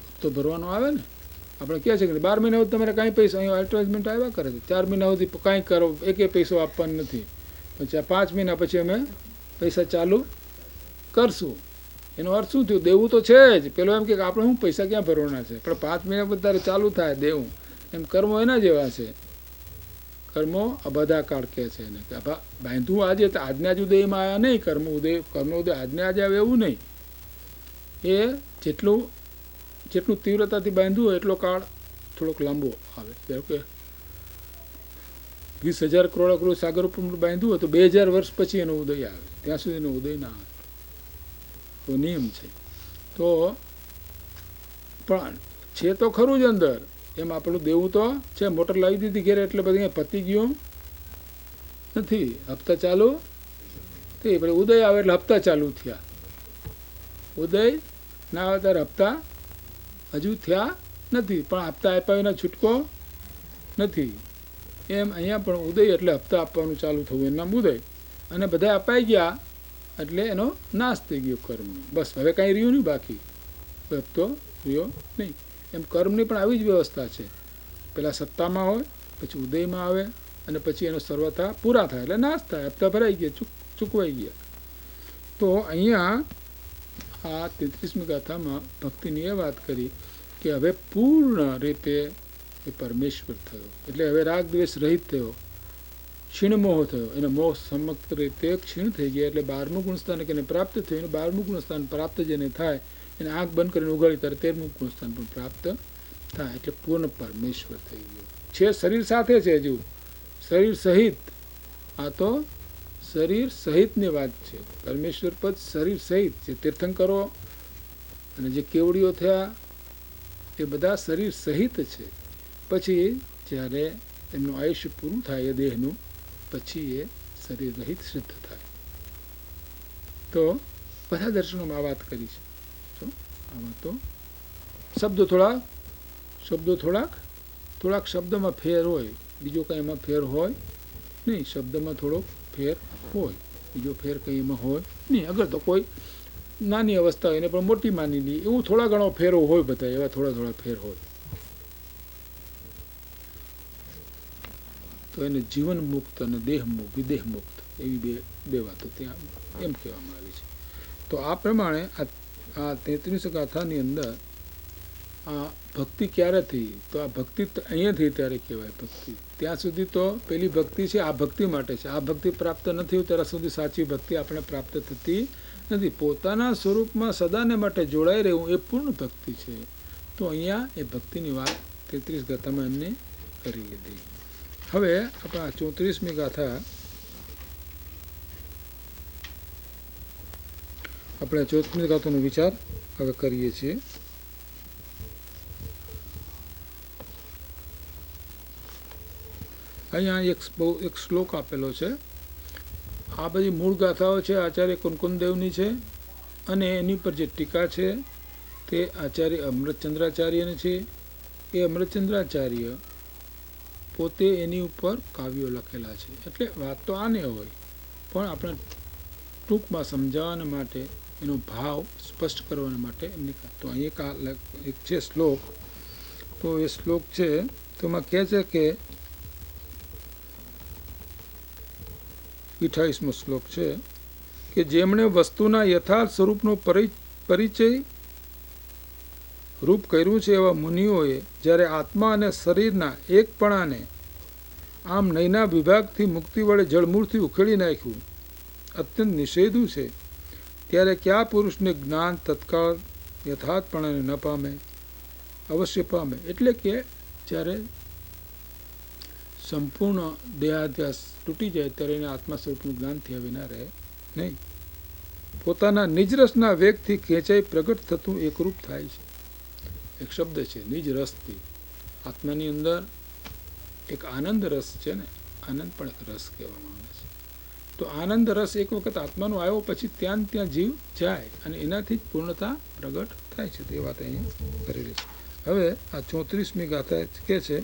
હપ્તો ભરવાનો આવે ને, આપણે કહે છે કે 12 મહિના સુધી તમારે કાંઈ પૈસા, અહીં એડવર્ટાઇઝમેન્ટ આવ્યા કરે છે, 4 મહિના સુધી કાંઈ કરો, એકે પૈસો આપવાનો નથી, પછી 5 મહિના પછી અમે પૈસા ચાલુ કરશું. એનો અર્થ શું થયું? દેવું તો છે જ. પેલો એમ કે આપણે શું પૈસા ક્યાં ભરવાના છે, પણ 5 મહિના પછી તારે ચાલુ થાય દેવું. એમ કર્મો એના જેવા છે. કર્મો અબધાકાળ કહે છે એને, કે બાંધવું આજે તો આજના જ ઉદયમાં આવ્યા નહીં. કર્મ ઉદય આજને આજે આવે એવું નહીં. એ જેટલું તીવ્રતાથી બાંધવું હોય એટલો કાળ થોડોક લાંબો આવે. ધારો કે 20,000 કરોડ સાગર ઉપર બાંધવું હોય તો 2000 વર્ષ પછી એનો ઉદય આવે, ત્યાં સુધી એનો ઉદય ના આવે. તો નિયમ છે. તો પણ છે તો ખરું જ અંદર. એમ આપણું દેવું તો છે. મોટર લાવી દીધી ઘેરે એટલે બધી પતી ગયું નથી. હપ્તા ચાલુ થઈ, પછી ઉદય આવે એટલે હપ્તા ચાલુ થયા. ઉદય ના આવે ત્યારે હપ્તા હજુ થયા નથી, પણ હપ્તા આપ્યા વિના છૂટકો નથી. એમ અહીંયા પણ ઉદય એટલે હપ્તા આપવાનું ચાલુ થયું, એનું નામ ઉદય. અને બધા અપાઈ ગયા એટલે એનો નાશ થઈ ગયો કર્મનો. બસ હવે કાંઈ રહ્યું નહીં બાકી, હપ્તો રહ્યો નહીં. એમ કર્મની પણ આવી જ વ્યવસ્થા છે. પહેલાં સત્તામાં હોય, પછી ઉદયમાં આવે, અને પછી એનો સર્વથા પૂરા થાય એટલે નાશ થાય. હપ્તા ભરાઈ ગયા, ચૂકવાઈ ગયા. તો અહીંયા આ 33મી ગાથામાં ભક્તિની એ વાત કરી કે હવે પૂર્ણ રીતે એ પરમેશ્વર થયો, એટલે હવે રાગ દ્વેષ રહિત થયો, ક્ષીણમોહ થયો. એનો મોહ સમગ્ર રીતે ક્ષીણ થઈ ગયા. એટલે 12મું ગુણસ્થાન એને પ્રાપ્ત થયું. એને 12મું ગુણસ્થાન પ્રાપ્ત જેને થાય એને આંખ બંધ કરીને ઉગાડી ત્યારે 13મું ગુણસ્થાન પણ પ્રાપ્ત થાય. એટલે પૂર્ણ પરમેશ્વર થઈ ગયો છે. શરીર સાથે છે, હજુ શરીર સહિત. આ તો શરીર સહિતની વાત છે. પરમેશ્વર પદ શરીર સહિત છે. તીર્થંકરો અને જે કેવડીઓ થયા એ બધા શરીર સહિત છે. પછી જ્યારે એમનું આયુષ્ય પૂરું થાય એ દેહનું, પછી એ શરીર રહિત સિદ્ધ થાય. તો બધા દર્શનોમાં આ વાત કરી છે. તો આમાં તો શબ્દો થોડાક શબ્દમાં ફેર હોય, બીજો કંઈ એમાં ફેર હોય નહીં. શબ્દમાં થોડોક ફેર હોય, બીજો ફેર કંઈ એમાં હોય નહીં. અગર તો કોઈ નાની અવસ્થા હોય એને પણ મોટી માની લઈએ, એવું થોડા ઘણો ફેરો હોય. બધા એવા થોડા ફેર હોય. તો એને જીવન મુક્ત અને દેહ મુક્ત, વિદેહ મુક્ત એવી બે વાતો ત્યાં એમ કહેવામાં આવી છે. તો આ પ્રમાણે આ 33 ગાથાની અંદર આ ભક્તિ ક્યારે થઈ? તો આ ભક્તિ અહીંયાથી ત્યારે કહેવાય ભક્તિ. ત્યાં સુધી તો પેલી ભક્તિ છે આ ભક્તિ માટે છે. આ ભક્તિ પ્રાપ્ત નથી હોય ત્યાં સુધી સાચી ભક્તિ આપણે પ્રાપ્ત થતી નથી. પોતાના સ્વરૂપમાં સદાને માટે જોડાઈ રહેવું એ પૂર્ણ ભક્તિ છે. તો અહીંયા એ ભક્તિની વાત 33 ગાથામાં એમને કરી લીધી. હવે આપણા 34મી ગાથા, આપણે 34મી ગાથાનો વિચાર હવે કરીએ છીએ. અહીંયા એક શ્લોક આપેલો છે. આ બધી મૂળ ગાથાઓ છે આચાર્ય કુંકુમદેવની છે, અને એની પર જે ટીકા છે તે આચાર્ય અમૃતચંદ્રાચાર્યની છે. એ અમૃતચંદ્રાચાર્ય પોતે એની ઉપર કાવ્યો લખેલા છે. એટલે વાત તો આને હોય, પણ આપણે ટૂંકમાં સમજાવવાના માટે, એનો ભાવ સ્પષ્ટ કરવાના માટે એમની. તો અહીં એક છે શ્લોક. તો એ શ્લોક છે તો એમાં કહે છે કે 28મો શ્લોક છે કે જેમણે વસ્તુના યથાર્થ સ્વરૂપનો પરિચય રૂપ કર્યું છે એવા મુનિઓએ જ્યારે આત્મા અને શરીરના એકપણાને આમ નયના વિભાગથી મુક્તિ વડે જળમૂળથી ઉખેડી નાખ્યું, અત્યંત નિષેધું છે. ત્યારે કયા પુરુષને જ્ઞાન તત્કાળ યથાર્થપણે ન પામે? અવશ્ય પામે. એટલે કે જ્યારે સંપૂર્ણ દેહાધ્યાસ તૂટી જાય ત્યારે એને આત્મા સ્વરૂપનું જ્ઞાન થયા વિના રહે નહીં. પોતાના નિજરસના વેગથી ખેંચાઈ પ્રગટ થતું એકરૂપ થાય છે. એક શબ્દ છે નિજ રસથી. આત્માની અંદર એક આનંદ રસ છે ને, આનંદ પણ એક રસ કહેવામાં આવે છે. તો આનંદ રસ એક વખત આત્માનો આવ્યો પછી ત્યાં જીવ જાય અને એનાથી જ પૂર્ણતા પ્રગટ થાય છે. તે વાત અહીંયા કરેલી છે. હવે આ 34મી ગાથા કહે છે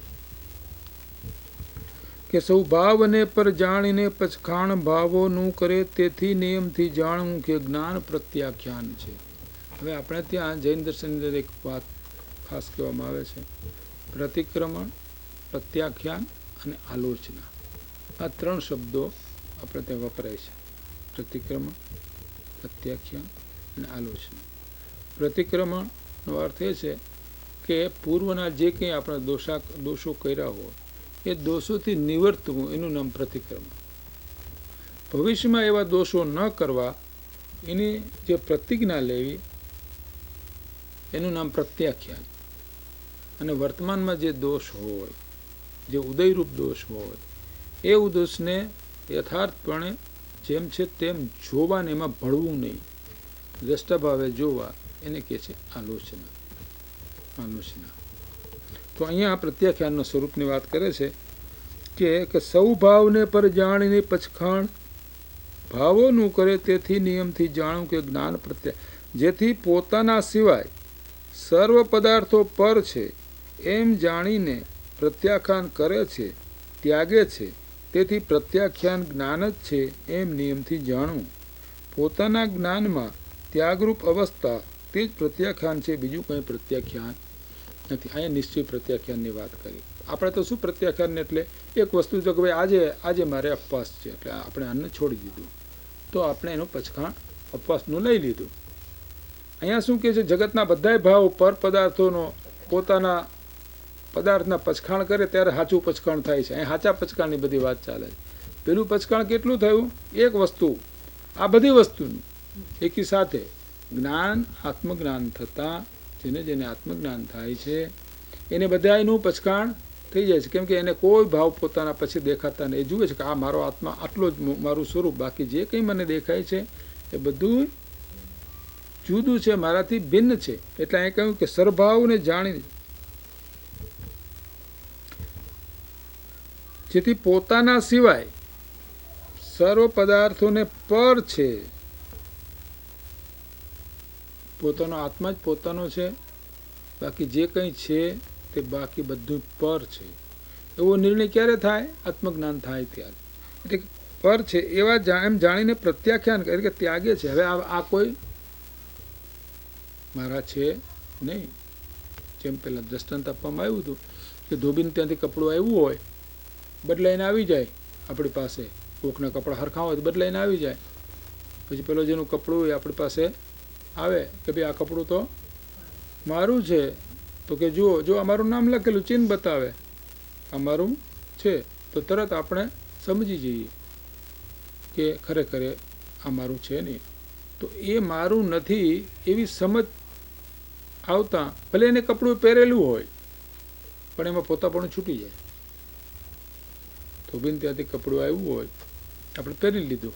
કે સૌ ભાવને પર જાણીને પછખાણ ભાવોનું કરે, તેથી નિયમથી જાણવું કે જ્ઞાન પ્રત્યાખ્યાન છે. હવે આપણે ત્યાં જૈન દર્શનની અંદર એક વાત ખાસ કહેવામાં આવે છે, પ્રતિક્રમણ, પ્રત્યાખ્યાન અને આલોચના. આ 3 શબ્દો આપણે ત્યાં વપરાય છે. પ્રતિક્રમણ, પ્રત્યાખ્યાન અને આલોચના. પ્રતિક્રમણનો અર્થ એ છે કે પૂર્વના જે કંઈ આપણે દોષો કર્યા હોય એ દોષોથી નિવર્તવું, એનું નામ પ્રતિક્રમણ. ભવિષ્યમાં એવા દોષો ન કરવા એની જે પ્રતિજ્ઞા લેવી એનું નામ પ્રત્યાખ્યાન. અને વર્તમાનમાં જે દોષ હોય, જે ઉદયરૂપ દોષ હોય, એ દોષને યથાર્થપણે જેમ છે તેમ જોવાને, એમાં ભળવું નહીં, દ્રષ્ટાભાવે જોવા, એને કહે છે આલોચના. તો અહીંયા પ્રત્યાખ્યાનના સ્વરૂપની વાત કરે છે કે સૌ ભાવને પર જાણીને પછખાણ ભાવોનું કરે, તેથી નિયમથી જાણવું કે જ્ઞાન પ્રત્યા. જેથી પોતાના સિવાય સર્વ પદાર્થો પર છે એમ જાણીને પ્રત્યાખ્યાન કરે છે, ત્યાગે છે. તેથી પ્રત્યાખ્યાન જ્ઞાન જ છે એમ નિયમથી જાણવું. પોતાના જ્ઞાનમાં ત્યાગરૂપ અવસ્થા તે જ પ્રત્યાખ્યાન છે, બીજું કંઈ પ્રત્યાખ્યાન નથી. અહીંયા નિશ્ચય પ્રત્યાખ્યાનની વાત કરી. આપણે તો શું પ્રત્યાખ્યાન એટલે એક વસ્તુ તો કે ભાઈ આજે મારે અપવાસ છે એટલે આપણે અન્ન છોડી દીધું, તો આપણે એનું પછખાણ અપવાસનું લઈ લીધું. અહીંયા શું કહે છે, જગતના બધાય ભાવ પર પદાર્થોનો પોતાના પદાર્થના પછખાણ કરે ત્યારે સાચું પછખાણ થાય છે. અહીંયા સાચા પછખાણની બધી વાત ચાલે છે. પેલું પછખાણ કેટલું થયું? એક વસ્તુ, આ બધી વસ્તુનું એકી સાથે જ્ઞાન, આત્મજ્ઞાન થતાં જેને આત્મજ્ઞાન થાય છે એને બધાયનું પછખાણ થઈ જાય છે. કેમ કે એને કોઈ ભાવ પોતાના પછી દેખાતા નહીં. એ જુએ છે કે આ મારો આત્મા આટલો જ મારું સ્વરૂપ, બાકી જે કંઈ મને દેખાય છે એ બધું જુદું છે, મારાથી ભિન્ન છે. એટલે અહીં કહ્યું કે સરભાવને જાણી, જેથી પોતાના સિવાય સર્વ પદાર્થોને પર છે. પોતાનો આત્મા જ પોતાનો છે, બાકી જે કંઈ છે તે બાકી બધું પર છે. એવો નિર્ણય ક્યારે થાય? આત્મજ્ઞાન થાય ત્યારે. એટલે પર છે એવા એમ જાણીને પ્રત્યાખ્યાન કરે કે ત્યાગે છે. હવે આ કોઈ મારા છે નહીં. જેમ પહેલાં દ્રષ્ટાંત આપવામાં આવ્યું હતું કે ધોબીને ત્યાંથી કપડું આવ્યું હોય, બદલાઈને આવી જાય આપણી પાસે. કોકના કપડાં હરખા હોય તો બદલાઈને આવી જાય. પછી પેલો જેનું કપડું હોય આપણી પાસે આવે કે ભાઈ આ કપડું તો મારું છે, તો કે જુઓ જો અમારું નામ લખેલું ચિહ્ન બતાવે આ મારું છે, તો તરત આપણે સમજી જઈએ કે ખરેખર આ મારું છે નહીં. તો એ મારું નથી એવી સમજ આવતા ભલે એને કપડું પહેરેલું હોય પણ એમાં પોતાપણું છૂટી જાય. તો બિન ત્યાંથી કપડું આવ્યું હોય, આપણે પહેરી લીધું,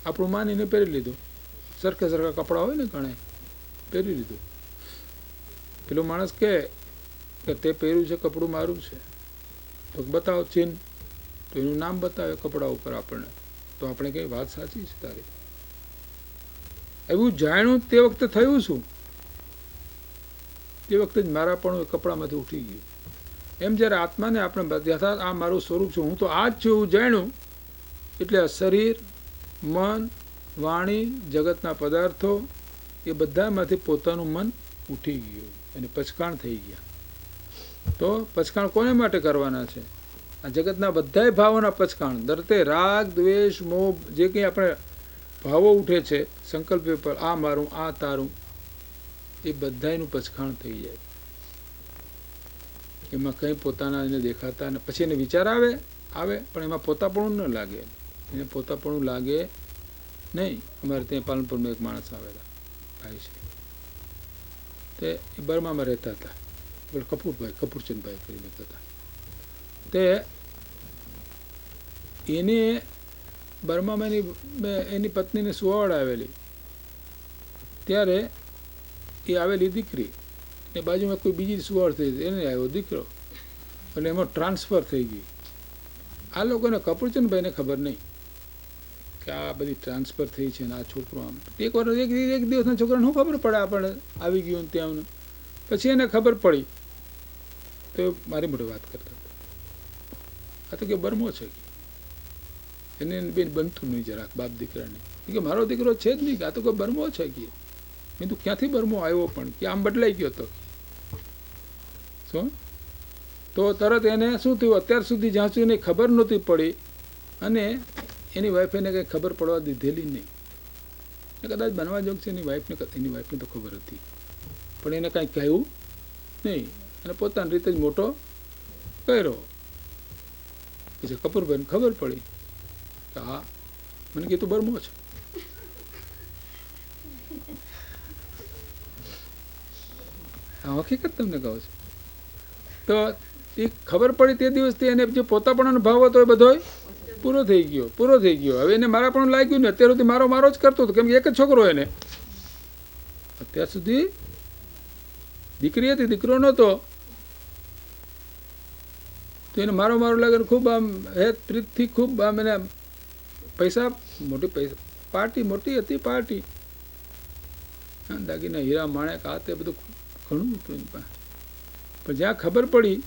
આપણું માનીને પહેરી લીધું. સરખા કપડાં હોય ને ઘણે પહેરી લીધું. પેલો માણસ કહે કે તે પહેર્યું છે કપડું મારું છે, તો બતાવો ચિહ્ન, તો એનું નામ બતાવે કપડા ઉપર આપણને, તો આપણે કઈ વાત સાચી છે તારી. એવું જાણ્યું તે વખતે થયું શું? તે વખતે જ મારા પણ કપડામાંથી ઉઠી ગયું. એમ જ્યારે આત્માને આપણે યથાર્થ આ મારું સ્વરૂપ છે, હું તો આ જ છું એવું જાણ્યું, એટલે આ શરીર, મન, વાણી, જગતના પદાર્થો એ બધામાંથી પોતાનું મન ઉઠી ગયું અને પછખાણ થઈ ગયા. તો પછખાણ કોને માટે કરવાના છે? આ જગતના બધાય ભાવોના પછખાણ. દરતે રાગ, દ્વેષ, મોહ જે કંઈ આપણે ભાવો ઉઠે છે સંકલ્પ પર, આ મારું, આ તારું, એ બધાયનું પછખાણ થઈ જાય. એમાં કંઈ પોતાના એને દેખાતા ને પછી એને વિચાર આવે પણ એમાં પોતાપણું ન લાગે. એને પોતાપણું લાગે નહીં, અમારે ત્યાં પાલનપુરમાં એક માણસ આવેલા ભાઈ છે, તે બર્મામાં રહેતા હતા, કપૂરચંદભાઈ કરીને હતા. તે એની બર્મામાં એની પત્નીને સુવાડ આવેલી, ત્યારે એ આવેલી દીકરી એ બાજુમાં કોઈ બીજી સુવાડ થઈ, એને આવ્યો દીકરો, એટલે એમાં ટ્રાન્સફર થઈ ગઈ. આ લોકોને કપૂરચંદભાઈને ખબર નહીં કે આ બધી ટ્રાન્સફર થઈ છે ને આ છોકરો આમ. એક વાર એક દિવસના છોકરાને શું ખબર પડે આપણે આવી ગયું ત્યાં. પછી એને ખબર પડી તો મારી મોટી વાત કરતા હતા, આ તો કે બર્મો છે, એને બેન બનતું નહીં જરાક બાપ દીકરાને, કે મારો દીકરો છે જ નહીં, કે આ તો કોઈ બર્મો છે. કે મેં તું ક્યાંથી બર્મો આવ્યો પણ, કે આમ બદલાઈ ગયો તો શું. તો તરત એને શું થયું, અત્યાર સુધી જ્યાં સુધી એને ખબર નહોતી પડી અને એની વાઈફ એને કંઈ ખબર પડવા દીધેલી નહીં. કદાચ બનવા જોગ છે એની વાઈફને તો ખબર હતી, પણ એને કાંઈ કહ્યું નહીં અને પોતાની રીતે જ મોટો કર્યો. પછી કપૂરભાઈને ખબર પડી કે હા, મને કીધું બર્મો છે. હા, હકીકત તમને કહું છું. તો એ ખબર પડી તે દિવસથી એને જે પોતાપણાનો ભાવ હતો એ બધો પૂરો થઈ ગયો. હવે એને મારા પણ લાગ્યું ને, અત્યાર સુધી મારો જ કરતો હતો, કેમ કે એક જ છોકરો એને અત્યાર સુધી દીકરી હતી, દીકરો નહોતો. તો એને મારો લાગે ખૂબ આમ હેત પ્રીતથી ખૂબ આમ એને પૈસા પાર્ટી મોટી હતી, પાર્ટી દાગીના હીરા માણેક આ તે બધું ઘણું હતું એની પાસે. પણ જ્યાં ખબર પડી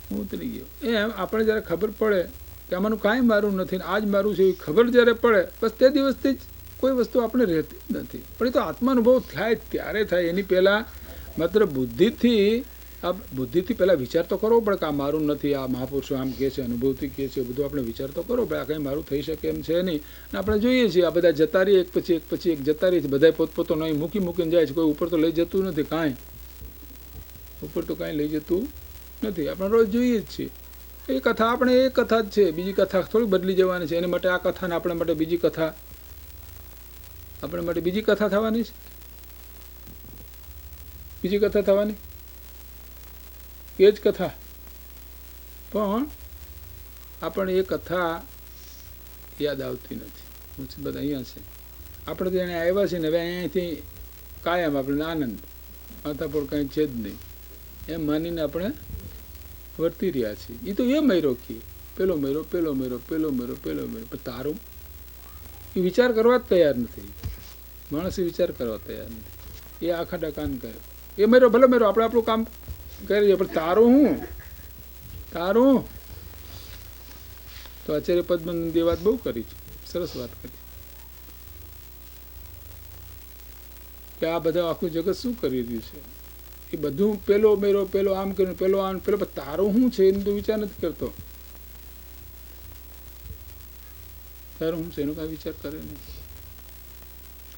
હું ઉતરી ગયો. એમ આપણે જ્યારે ખબર પડે કે આમાંનું કાંઈ મારું નથી ને આજ મારું છે, એવી ખબર જ્યારે પડે બસ તે દિવસથી જ કોઈ વસ્તુ આપણે રહેતી જ નથી. પણ એ તો આત્માનુભવ થાય ત્યારે થાય. એની પહેલાં માત્ર બુદ્ધિથી પહેલાં વિચાર તો કરવો પડે કે આ મારું નથી, આ મહાપુરુષો આમ કહે છે, અનુભવથી કહે છે, બધું આપણે વિચાર તો કરવો પડે. આ કંઈ મારું થઈ શકે એમ છે નહીં. અને આપણે જોઈએ છીએ આ બધા જતા રહીએ, એક પછી એક જતા રહીએ છીએ, બધા પોતપોતાનો અહીં મૂકીને જાય છે. કોઈ ઉપર તો લઈ જતું નથી, કાંઈ ઉપર તો કાંઈ લઈ જતું નથી. આપણે રોજ જોઈએ જ છીએ એ કથા, આપણે એ કથા જ છે, બીજી કથા થોડી બદલી જવાની છે. એને માટે આ કથાને આપણા માટે બીજી કથા, આપણા માટે બીજી કથા થવાની છે, બીજી કથા થવાની એ જ કથા. પણ આપણને એ કથા યાદ આવતી નથી. બધા અહીંયા છે, આપણે તો એને આવ્યા છે ને હવે અહીંયાથી કાયમ આપણને આનંદ, માથા પર કાંઈ છે જ નહીં એમ માનીને આપણે વર્તી રહ્યા છીએ. એ તો એ મર્યો કે પેલો મર્યો, પણ તારું એ વિચાર કરવા જ તૈયાર નથી. માણસ વિચાર કરવા તૈયાર નથી. એ આખા ડકાન કહે એ મર્યો, ભલે મર્યો, આપણે આપણું કામ કરી દઈએ, પણ તારું તો આચાર્ય પદ્મનંદે વાત બહુ કરી છે, સરસ વાત કરી કે આ બધા આખું જગત શું કરી રહ્યું છે. એ બધું પેલો મેરો, પેલો આમ કર્યું, પેલો આમ, પેલો તારું શું છે એનો તો વિચાર નથી કરતો. તારું શું છે એનો કાંઈ વિચાર કરે નહીં.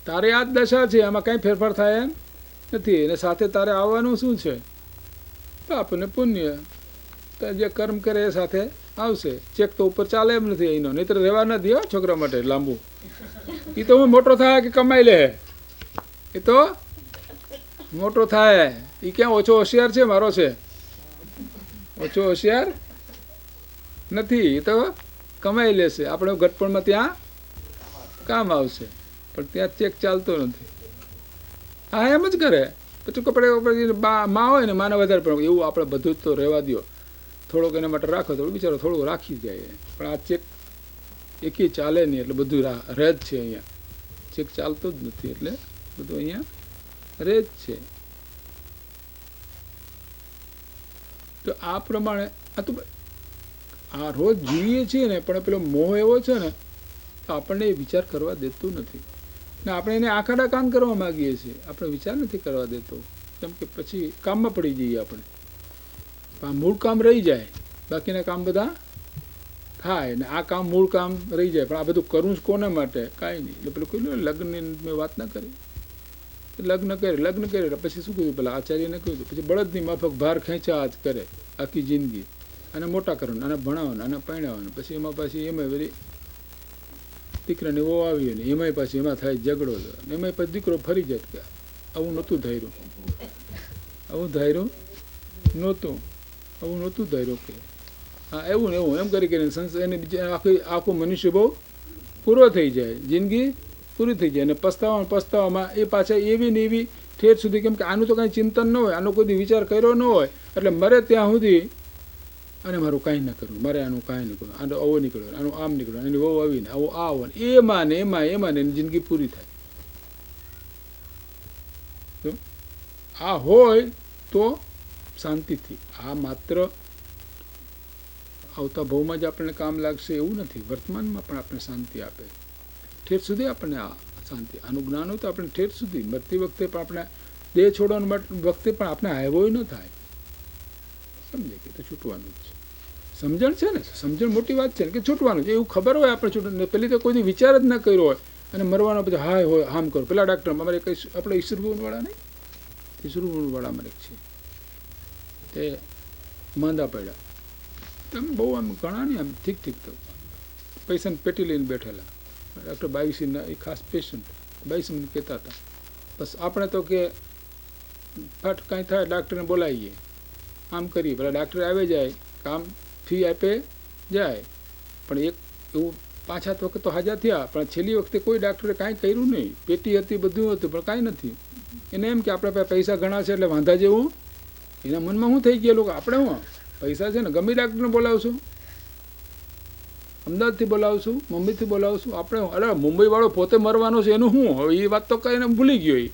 તારે આ જ દશા છે, આમાં કાંઈ ફેરફાર થાય એમ નથી. એને સાથે તારે આવવાનું શું છે, પાપ અને પુણ્ય. જે કર્મ કરે એ સાથે આવશે. ચેક તો ઉપર ચાલે એમ નથી અહીંનો, નહીં તો રહેવા નથી હો છોકરા માટે લાંબુ. એ તો હું મોટો થાય કે કમાઈ લે, એ તો મોટો થાય. એ ક્યાં ઓછો હોશિયાર છે, મારો છે ઓછો હોશિયાર નથી. એ તો કમાઈ લેશે, આપણે ઘટપણમાં ત્યાં કામ આવશે, પણ ત્યાં ચેક ચાલતો નથી. હા એમ જ કરે. પછી કપડે માં હોય ને માને વધારે, પણ એવું આપણે બધું જ તો રહેવા દો. થોડોક એના માટે રાખો તો બિચારો થોડુંક રાખી જાય. પણ આ ચેક એકી ચાલે નહીં, એટલે બધું રહે જ છે અહીંયા. ચેક ચાલતો જ નથી, એટલે બધું અહીંયા રહે જ છે. તો આ પ્રમાણે આ રોજ જોઈએ છીએ ને, પણ પેલો મોહ એવો છે ને તો આપણને એ વિચાર કરવા દેતું નથી. ને આપણે એને આખાડા કામ કરવા માગીએ છીએ, આપણે વિચાર નથી કરવા દેતો. કેમ કે પછી કામમાં પડી જઈએ આપણે. મૂળ કામ રહી જાય, બાકીના કામ બધા થાય ને આ કામ મૂળ કામ રહી જાય. પણ આ બધું કરવું જ કોને માટે? કાંઈ નહીં. એટલે પેલું કહ્યું લગ્નની મેં વાત ના કરી, લગ્ન કરે પછી શું કહ્યું પેલા આચાર્યને કહ્યું, પછી બળદની માફક ભાર ખેંચા જ કરે આખી જિંદગી. અને મોટા કરવાનું, આને ભણાવવાનું, આને પરણાવવાનું, પછી એમાં પાછી એમાં વળી દીકરાને વહુ આવી ને એમાંય પાછી એમાં થાય ઝઘડો, એમાંય પછી દીકરો ફરી જાય કે આવું નહોતું ધાર્યું, આવું ધાર્યું નહોતું, આવું નહોતું ધાર્યું કે હા એવું ને એવું એમ કરી કરીને એને આખું મનુષ્ય બહુ પૂરો થઈ જાય, જિંદગી પૂરી થઈ જાય. અને પસ્તાવામાં એ પાછા એવી ને એવી ઠેર સુધી, કેમ કે આનું તો કાંઈ ચિંતન ન હોય, આનો કોઈ વિચાર કર્યો ન હોય, એટલે મરે ત્યાં સુધી અને મારું કાંઈ ન કરવું, મારે આનું કાંઈ નહીં કરવું, આનો આવો નીકળ્યો, આનું આમ નીકળ્યો, એની વહુ આવીને આવો આ આવો એમાં ને એની જિંદગી પૂરી થાય. આ હોય તો શાંતિથી, આ માત્ર આવતા ભાવમાં જ આપણને કામ લાગશે એવું નથી, વર્તમાનમાં પણ આપણે શાંતિ આપે, ઠેર સુધી આપણને આ શાંતિ, આનું જ્ઞાન હોય તો આપણે ઠેર સુધી મરતી વખતે પણ આપણે દેહ છોડવા વખતે પણ આપણે આવ્યો ન થાય, સમજે કે તો છૂટવાનું જ છે. સમજણ છે ને, સમજણ મોટી વાત છે ને કે છૂટવાનું છે, એવું ખબર હોય આપણે છૂટવાનું, પહેલી તો કોઈ વિચાર જ ના કર્યો હોય અને મરવાનો પછી હાય હોય હામ કરો. પેલા ડાક્ટર અમારે કઈ આપણે ઈસુરવાળા નહીં, ઈસુરવાળા અમારે છે તે માંદા પડ્યા, તમે બહુ આમ ઘણા નહીં આમ ઠીક તો પૈસાની પેટી લઈને બેઠેલા, ડૉક્ટર 22 એ ખાસ પેશન્ટ 22 મને કહેતા હતા, બસ આપણે તો કે ફટ કાંઈ થાય ડાક્ટરને બોલાવીએ, આમ કરીએ, પેલા ડાક્ટર આવે જાય, કામ ફી આપે જાય, પણ એક એવું 5-7 વખત તો હાજર થયા, પણ છેલ્લી વખતે કોઈ ડાક્ટરે કાંઈ કર્યું નહીં, પેટી હતી બધું હતું પણ કાંઈ નથી. એને એમ કે આપણે પાસે પૈસા ઘણા છે એટલે વાંધા જેવું, એના મનમાં શું થઈ ગયેલું કે આપણે હું પૈસા છે ને ગમે ડાક્ટરને બોલાવશું, અમદાવાદથી બોલાવશું, મુંબઈથી બોલાવશું, આપણે અરે મુંબઈવાળો પોતે મરવાનો છે એનું શું, હવે એ વાત તો કહીને ભૂલી ગયો, એ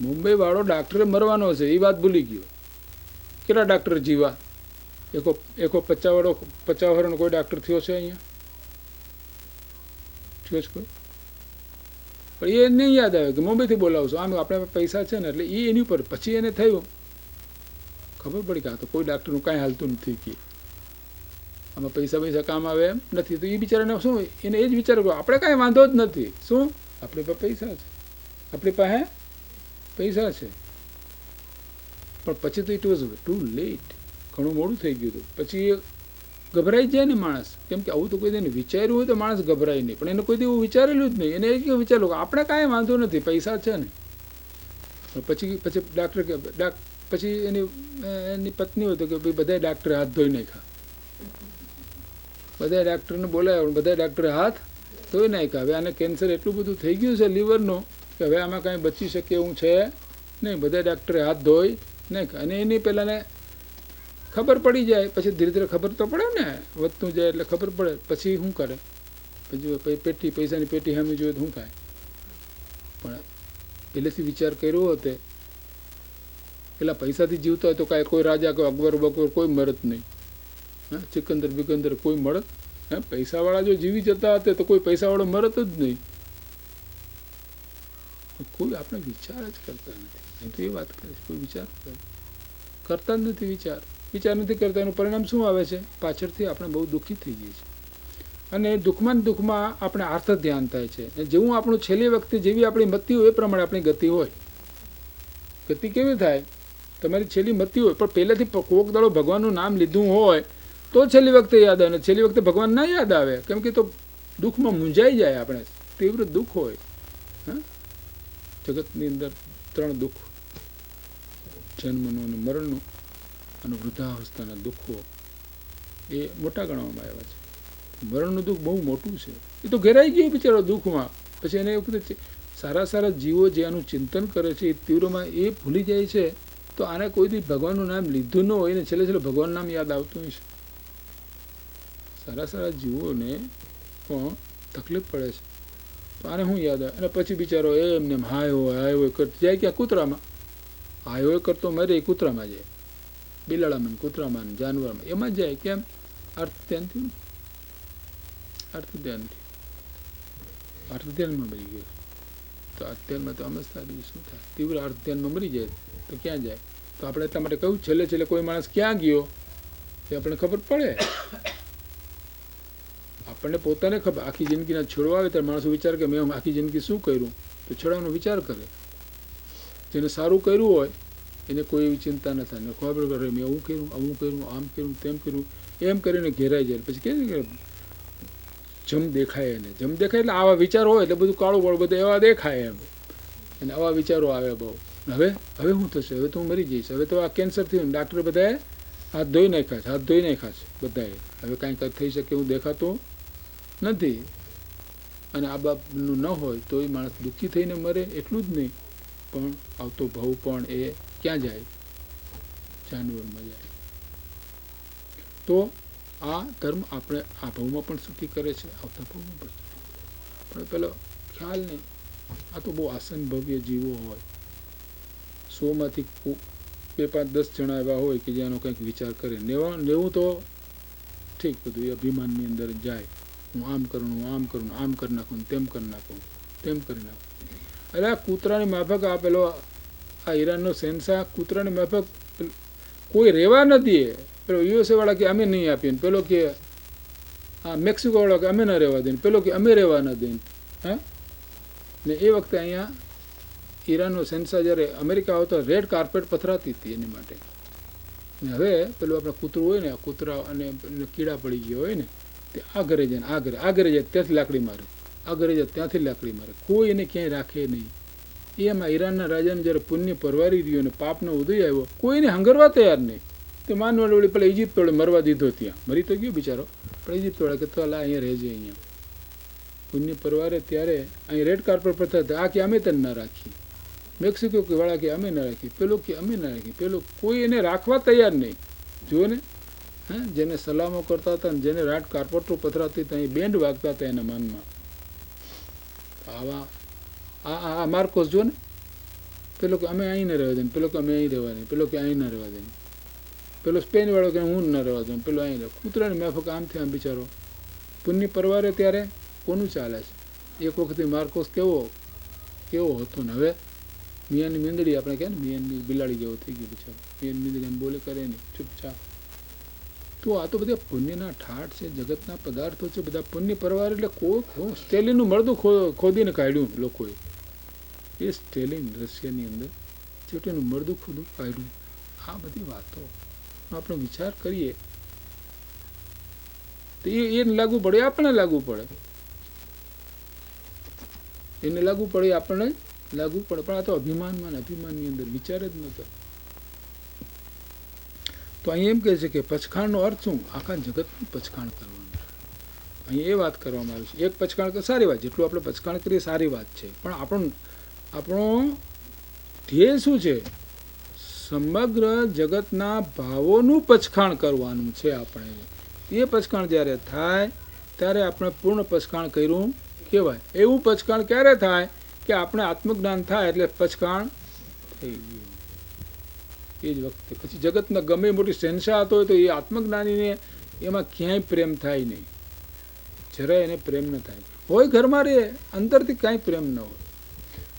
મુંબઈવાળો ડાક્ટરે મરવાનો છે એ વાત ભૂલી ગયો. કેટલા ડાક્ટર જીવા, એકો 50 વર્ષનો કોઈ ડાક્ટર થયો છે અહીંયા, થયો છે કોઈ? પણ એ નહીં યાદ આવે કે મુંબઈથી બોલાવશું, આમ આપણે પૈસા છે ને એટલે એ એની ઉપર પછી એને થયું ખબર પડી કે આ તો કોઈ ડાક્ટરનું કાંઈ હાલતું નથી કે આમાં પૈસા કામ આવે એમ નથી, તો એ બિચારાને શું એને એ જ વિચાર કરો આપણે કાંઈ વાંધો જ નથી, શું આપણી પાસે પૈસા છે, આપણી પાસે પૈસા છે. પણ પછી તો ઇટ વોઝ ટુ લેટ, ઘણું મોડું થઈ ગયું હતું. પછી એ ગભરાઈ જાય ને માણસ, કેમ કે આવું તો કોઈ દિને વિચાર્યું હોય તો માણસ ગભરાય નહીં, પણ એને કોઈ એવું વિચારેલું જ નહીં, એને એ જ વિચારેલું કે આપણે કાંઈ વાંધો નથી, પૈસા છે ને. પછી ડાક્ટર કે પછી એની પત્ની હોય તો કે ભાઈ બધા ડાક્ટરે હાથ ધોઈ નાખ્યા, બધા ડાક્ટરને બોલાવ્યા, બધા ડાક્ટરે હાથ ધોઈ નાખ્યા. હવે આને કેન્સર એટલું બધું થઈ ગયું છે લીવરનું કે હવે આમાં કાંઈ બચી શકે એવું છે નહીં, બધા ડાક્ટરે હાથ ધોઈ નાખ્યા. અને એની પહેલાંને ખબર પડી જાય, પછી ધીરે ધીરે ખબર તો પડે ને, વધતું જાય એટલે ખબર પડે, પછી શું કરે, પછી પૈસાની પેટી સામે જોઈએ તો શું થાય. પણ પહેલેથી વિચાર કર્યો હોતે, પેલા પૈસાથી જીવતા હોય તો કાંઈ કોઈ રાજા કોઈ અકબર બકબર કોઈ મળત નહીં, હા સિકંદર બિકંદર કોઈ મળત, હા પૈસાવાળા જો જીવી જતા હતા તો કોઈ પૈસાવાળો મળત જ નહીં. કોઈ આપણે વિચાર જ કરતા નથી, નહીં તો એ વાત કરે છે કોઈ વિચાર કરતા જ નથી, વિચાર નથી કરતા, એનું પરિણામ શું આવે છે, પાછળથી આપણે બહુ દુઃખી થઈ જઈએ છીએ. અને દુઃખમાં આપણે આર્થ ધ્યાન થાય છે, જેવું આપણું છેલ્લી વખતે જેવી આપણી મતિ હોય એ પ્રમાણે આપણી ગતિ હોય. ગતિ કેવી થાય, તમારી છેલ્લી મતિ હોય પણ પહેલેથી કોક દાડો ભગવાનનું નામ લીધું હોય તો છેલ્લી વખતે યાદ આવે, છેલ્લી વખતે ભગવાન ના યાદ આવે, કેમ કે તો દુઃખમાં મૂંઝાઈ જાય આપણે, તીવ્ર દુઃખ હોય. હા જગતની અંદર 3 દુઃખ, જન્મનું અને મરણનું અને વૃદ્ધાવસ્થાના દુઃખો એ મોટા ગણવામાં આવ્યા છે. મરણનું દુઃખ બહુ મોટું છે, એ તો ઘેરાઈ ગયું બિચારો દુઃખમાં. પછી એને એવું કીધું સારા જીવો જે આનું ચિંતન કરે છે એ તીવ્રમાં એ ભૂલી જાય છે, તો આને કોઈ દી ભગવાનનું નામ લીધું ન હોય ને છેલ્લે ભગવાનનું નામ યાદ આવતું હશે. સારા જીવોને પણ તકલીફ પડે છે તો આને શું યાદ આવે, અને પછી બિચારો એમને હાય હોય કરતો જાય ક્યાં કૂતરામાં, હાય હોય કરતો મરે એ કૂતરામાં જાય, બિલાડામાં કૂતરામાં જાનવરમાં એમાં જ જાય. કેમ? અર્થ ધ્યાનમાં મરી ગયો. તો અર્થ ધ્યાનમાં તો અમસ્તા બીજું શું થાય, તીવ્ર અર્થ ધ્યાનમાં મરી જાય તો ક્યાં જાય. તો આપણે એટલા માટે કહ્યું છેલ્લે કોઈ માણસ ક્યાં ગયો એ આપણને ખબર પડે, આપણને પોતાને ખબર. આખી જિંદગીના છેડવા આવે ત્યારે માણસો વિચાર કે મેં આખી જિંદગી શું કર્યું, તો છેડવાનો વિચાર કરે. જેને સારું કર્યું હોય એને કોઈ એવી ચિંતા ન થાય, ને ખબર કરે મેં આવું કર્યું, આમ કર્યું, તેમ કર્યું, એમ કરીને ઘેરાઈ જાય. પછી કે જમ દેખાય એને. જમ દેખાય એટલે આવા વિચારો હોય એટલે બધું કાળું વાળું બધું એવા દેખાય એમ, અને આવા વિચારો આવે બહુ. હવે હવે શું થશે? હવે તો હું મરી જઈશ, હવે તો આ કેન્સર થયું. ડાક્ટર બધાએ હાથ ધોઈ નાખ્યા છે, હાથ ધોઈ નાખ્યા છે બધાએ. હવે કાંઈ થઈ શકે એવું દેખાતું નથી. અને આ બાપનું ન હોય તો એ માણસ દુઃખી થઈને મરે એટલું જ નહીં, પણ આવતો ભાવ પણ એ ક્યાં જાય? જાનવરમાં જાય. તો આ ધર્મ આપણે આ ભાવમાં પણ સુખી કરે છે, આવતા ભાવમાં પણ સુખી. પણ પેલો ખ્યાલ નહીં. આ તો બહુ આસન ભવ્ય જીવો હોય, 100માંથી 2, 5, 10 જણા એવા હોય કે જેનો કંઈક વિચાર કરે. 90 તો ઠીક, બધું એ અભિમાનની અંદર જાય. હું આમ કરું, હું આમ કરું, આમ કરી નાખું, તેમ કરી નાખું, તેમ કરી નાખું. અરે આ કૂતરાની માફક આ પેલો આ ઈરાનનો શહેનશાહ કૂતરાની માફક કોઈ રહેવા નથી. પેલો USA વાળા કે અમે નહીં આપીએ, પેલો કે આ મેક્સિકો વાળા કે અમે ના રહેવા દઈએ, પેલો કે અમે રહેવા ના દઈએ. હા, ને એ વખતે અહીંયા ઈરાનનો શહેનશાહ જ્યારે અમેરિકા આવતો રેડ કાર્પેટ પથરાતી હતી એની માટે. હવે પેલું આપણે કૂતરું હોય ને, કૂતરા અને કીડા પડી ગયા હોય ને, તે આ ઘરે જાય ને આ ઘરે જાય ત્યાંથી લાકડી મારે, આ ઘરે જાય ત્યાંથી લાકડી મારે, કોઈ એને ક્યાંય રાખે નહીં. એમાં ઈરાનના રાજાને જ્યારે પુણ્ય પરવારી રહ્યો ને પાપનો ઉદય આવ્યો, કોઈને હંગરવા તૈયાર નહીં. તે માનવા વળી પેલા ઇજિપ્ત વડે મરવા દીધો. ત્યાં મરી તો ગયો બિચારો, પણ ઇજિપ્ત વડે કે તો અહીંયા રહેજે, અહીંયા પુણ્ય પરવારે ત્યારે અહીં રેડ કાર્પેટ પર થતા. આ કે અમે તને ના રાખીએ. મેક્સિકો કે વાળા કે અમે ના રાખીએ, પેલો કે અમે ના રાખીએ, પેલો કોઈ એને રાખવા તૈયાર નહીં. જુઓ ને, હા, જેને સલામો કરતા હતા ને જેને રેડ કાર્પેટો પથરાતી હતા, અહીં બેન્ડ વાગતા હતા એના માનમાં. આવા આ માર્કોસ જો ને, પેલો કે અમે અહીં ના રહેવા દઈએ, પેલો કે અમે અહીં રહેવા દઈએ, પેલો કે અહીં ના રહેવા દઈએ, પેલો સ્પેન વાળો કે હું ના રહેવા દઉં, પેલો અહીં રહે. કૂતરાની માફક આમથી આમ બિચારો પુણ્ય પરવારે ત્યારે કોનું ચાલે છે? એક વખતે માર્કોસ કેવો હતો ને હવે મિયાની મીંદડી, આપણે કહે ને મિયાની બિલાડી જેવો થઈ ગયો બિચારો. મિયાની મીંદડી એમ બોલે કરે નહીં, ચૂપચાપ. તો આ તો બધા પુણ્યના ઠાઠ છે, જગતના પદાર્થો છે, બધા પુણ્ય પરવાર. એટલે કોઈ સ્ટેલિનનું મળદું ખોદીને કાઢ્યું લોકોએ. એ સ્ટેલિન રશિયાની અંદર ચેટલીનું મળદું કાઢ્યું. આ બધી વાતો આપણે વિચાર કરીએ તો એને લાગુ પડે, આપણને લાગુ પડે, એને લાગુ પડે, આપણને લાગુ પડે. પણ આ તો અભિમાનની અંદર વિચાર જ નહોતો. તો અહીં એમ કહે છે કે પચખાણનો અર્થ શું? આખા જગતનું પચખાણ કરવાનું. અહીં એ વાત કરવામાં આવી છે. એક પચખાણ તો સારી વાત, જેટલું આપણે પચખાણ કરીએ સારી વાત છે, પણ આપણો ધ્યેય શું છે? સમગ્ર જગતના ભાવોનું પચખાણ કરવાનું છે આપણે. એ પચખાણ જ્યારે થાય ત્યારે આપણે પૂર્ણ પચખાણ કર્યું કહેવાય. એવું પચખાણ ક્યારે થાય કે આપણે આત્મજ્ઞાન થાય એટલે પચખાણ થઈ ગયું. એ જ વખતે પછી જગતના ગમે મોટી શહેનશાહ હતો હોય તો એ આત્મજ્ઞાનીને એમાં ક્યાંય પ્રેમ થાય નહીં, જરાય એને પ્રેમ ન થાય. હોય ઘરમાં રહે, અંદરથી કાંઈ પ્રેમ ન હોય.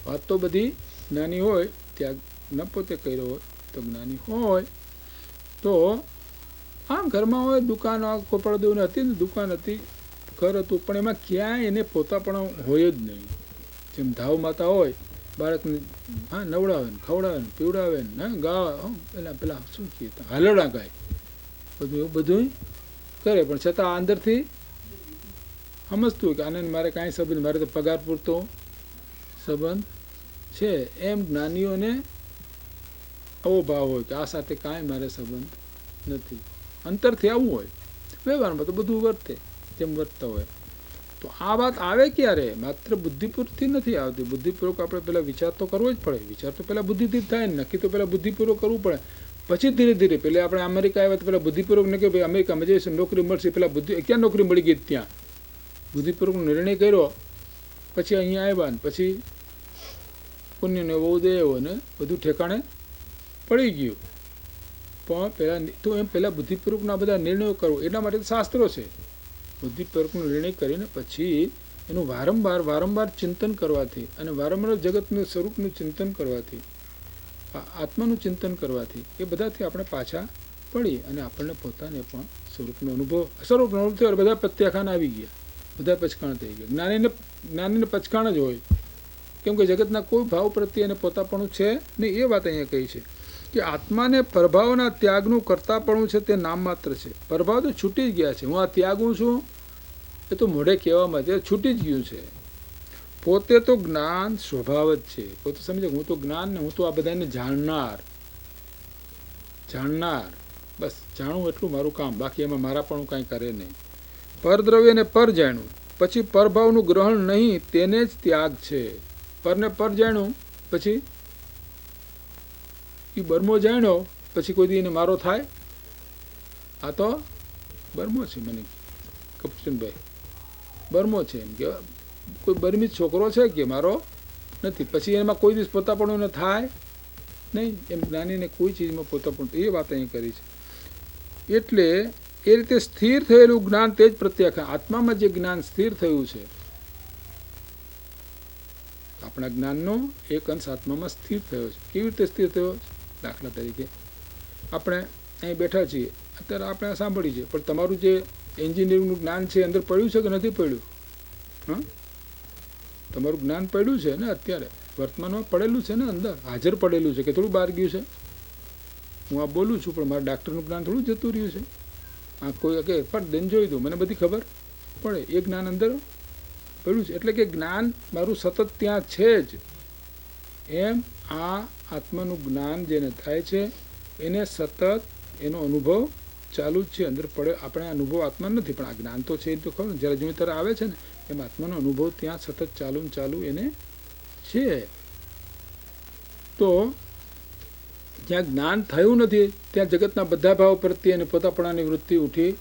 વાત તો બધી જ્ઞાની હોય, ત્યાં ન પોતે કર્યો હોય તો જ્ઞાની હોય તો આમ ઘરમાં હોય, દુકાન કોપડા દેવું હતી ને, દુકાન હતી, ઘર હતું, પણ એમાં ક્યાંય એને પોતાપણો હોય જ નહીં. જેમ ધાવ માતા હોય, બાળકને હા નવડાવે ને ખવડાવે ને પીવડાવે ને ગાવા, પેલા શું કહીએ હાલડા ગાય, એવું બધું કરે, પણ છતાં અંદરથી સમજતું હોય કે આને મારે કાંઈ સંબંધ, મારે તો પગાર પૂરતો સંબંધ છે. એમ જ્ઞાનીઓને આવો ભાવ હોય કે આ સાથે કાંઈ મારે સંબંધ નથી. અંતરથી આવું હોય. વ્યવહારમાં તો બધું વર્તે જેમ વર્તતા હોય. તો આ વાત આવે ક્યારે? માત્ર બુદ્ધિપૂર્વકથી નથી આવતી. બુદ્ધિપૂર્વક આપણે પહેલાં વિચાર તો કરવો જ પડે. વિચાર તો પહેલાં બુદ્ધિથી જ થાય ને, નક્કી તો પહેલાં બુદ્ધિપૂર્વક કરવું પડે. પછી ધીરે ધીરે પહેલાં આપણે અમેરિકા આવ્યા તો પહેલાં બુદ્ધિપૂર્વક ન કે ભાઈ અમેરિકામાં જઈશું નોકરી મળશે, પહેલાં ક્યાં નોકરી મળી ગઈ? ત્યાં બુદ્ધિપૂર્વક નિર્ણય કર્યો, પછી અહીંયા આવ્યા ને પછી પુણ્યને બહુ દેવો ને બધું ઠેકાણે પડી ગયું. પણ પહેલાં તો એમ પહેલાં બુદ્ધિપૂર્વકના બધા નિર્ણયો કરવો, એના માટે શાસ્ત્રો છે. બુદ્ધિપૂર્વકનો નિર્ણય કરીને પછી એનું વારંવાર ચિંતન કરવાથી અને વારંવાર જગતનું સ્વરૂપનું ચિંતન કરવાથી, આત્માનું ચિંતન કરવાથી એ બધાથી આપણે પાછા પડી અને આપણને પોતાને પણ સ્વરૂપનો અનુભવ થયો. બધા પ્રત્યાખ્યાન આવી ગયા, બધા પચકાણ થઈ ગયા. જ્ઞાનીને પચકાણ જ હોય, કેમ કે જગતના કોઈ ભાવ પ્રત્યે એને પોતાપણું છે નહીં. એ વાત અહીંયા કહી છે કે આત્માને પ્રભાવના ત્યાગનું કરતાપણું છે તે નામ માત્ર છે. પ્રભાવ તો છૂટી જ ગયા છે. હું આ ત્યાગું છું, એ તો મોઢે કહેવામાં તે છૂટી જ ગયું છે. પોતે તો જ્ઞાન સ્વભાવ જ છે. પોતે સમજે હું તો જ્ઞાન ને હું તો આ બધાને જાણનાર બસ જાણવું એટલું મારું કામ, બાકી એમાં મારા પણ કાંઈ કરે નહીં. પરદ્રવ્યને પર જાણ્યું પછી પરભાવનું ગ્રહણ નહીં, તેને જ ત્યાગ છે. પરને પર જાણ્યું પછી એ બરમો જાણ્યો પછી કોઈ દી એને મારો થાય? આ તો બરમો છે. મને કપૂરચંદભાઈ બરમો છે એમ કે કોઈ બરમી છોકરો છે કે મારો નથી. પછી એમાં કોઈ દિવસ પોતાપણું એને થાય નહીં. એમ જ્ઞાનીને કોઈ ચીજમાં પોતાપણું, એ વાત અહીં કરી છે. એટલે એ રીતે સ્થિર થયેલું જ્ઞાન તે જ પ્રત્યાખ્યાન. આત્મામાં જે જ્ઞાન સ્થિર થયું છે, આપણા જ્ઞાનનો એક અંશ આત્મામાં સ્થિર થયો છે. કેવી રીતે સ્થિર થયો? દાખલા તરીકે આપણે અહીં બેઠા છીએ, અત્યારે આપણે સાંભળીએ છીએ, પણ તમારું જે એન્જિનિયરિંગનું જ્ઞાન છે અંદર પડ્યું છે કે નથી પડ્યું? હા, તમારું જ્ઞાન પડ્યું છે ને, અત્યારે વર્તમાનમાં પડેલું છે ને, અંદર હાજર પડેલું છે કે થોડું બહાર ગયું છે? હું આ બોલું છું પણ મારા ડાક્ટરનું જ્ઞાન થોડું જતું રહ્યું છે. આ કોઈ કે પણ દેન જોઈ દઉં મને બધી ખબર પડે, એ જ્ઞાન અંદર પડ્યું છે. એટલે કે જ્ઞાન મારું સતત ત્યાં છે જ. એમ આ આત્માનું જ્ઞાન જેને થાય છે એને સતત એનો અનુભવ ચાલુ જ છે, અંદર પડે. આપણે અનુભવ આત્મા નથી, પણ આ જ્ઞાન તો છે. એ તો ખબર જ્યારે જૂની તરફ આવે છે ને એમ આત્માનો અનુભવ ત્યાં સતત ચાલુ એને છે. તો જ્યાં જ્ઞાન થયું નથી ત્યાં જગતના બધા ભાવ પ્રત્યે અને પોતાપણાની વૃત્તિ ઉઠી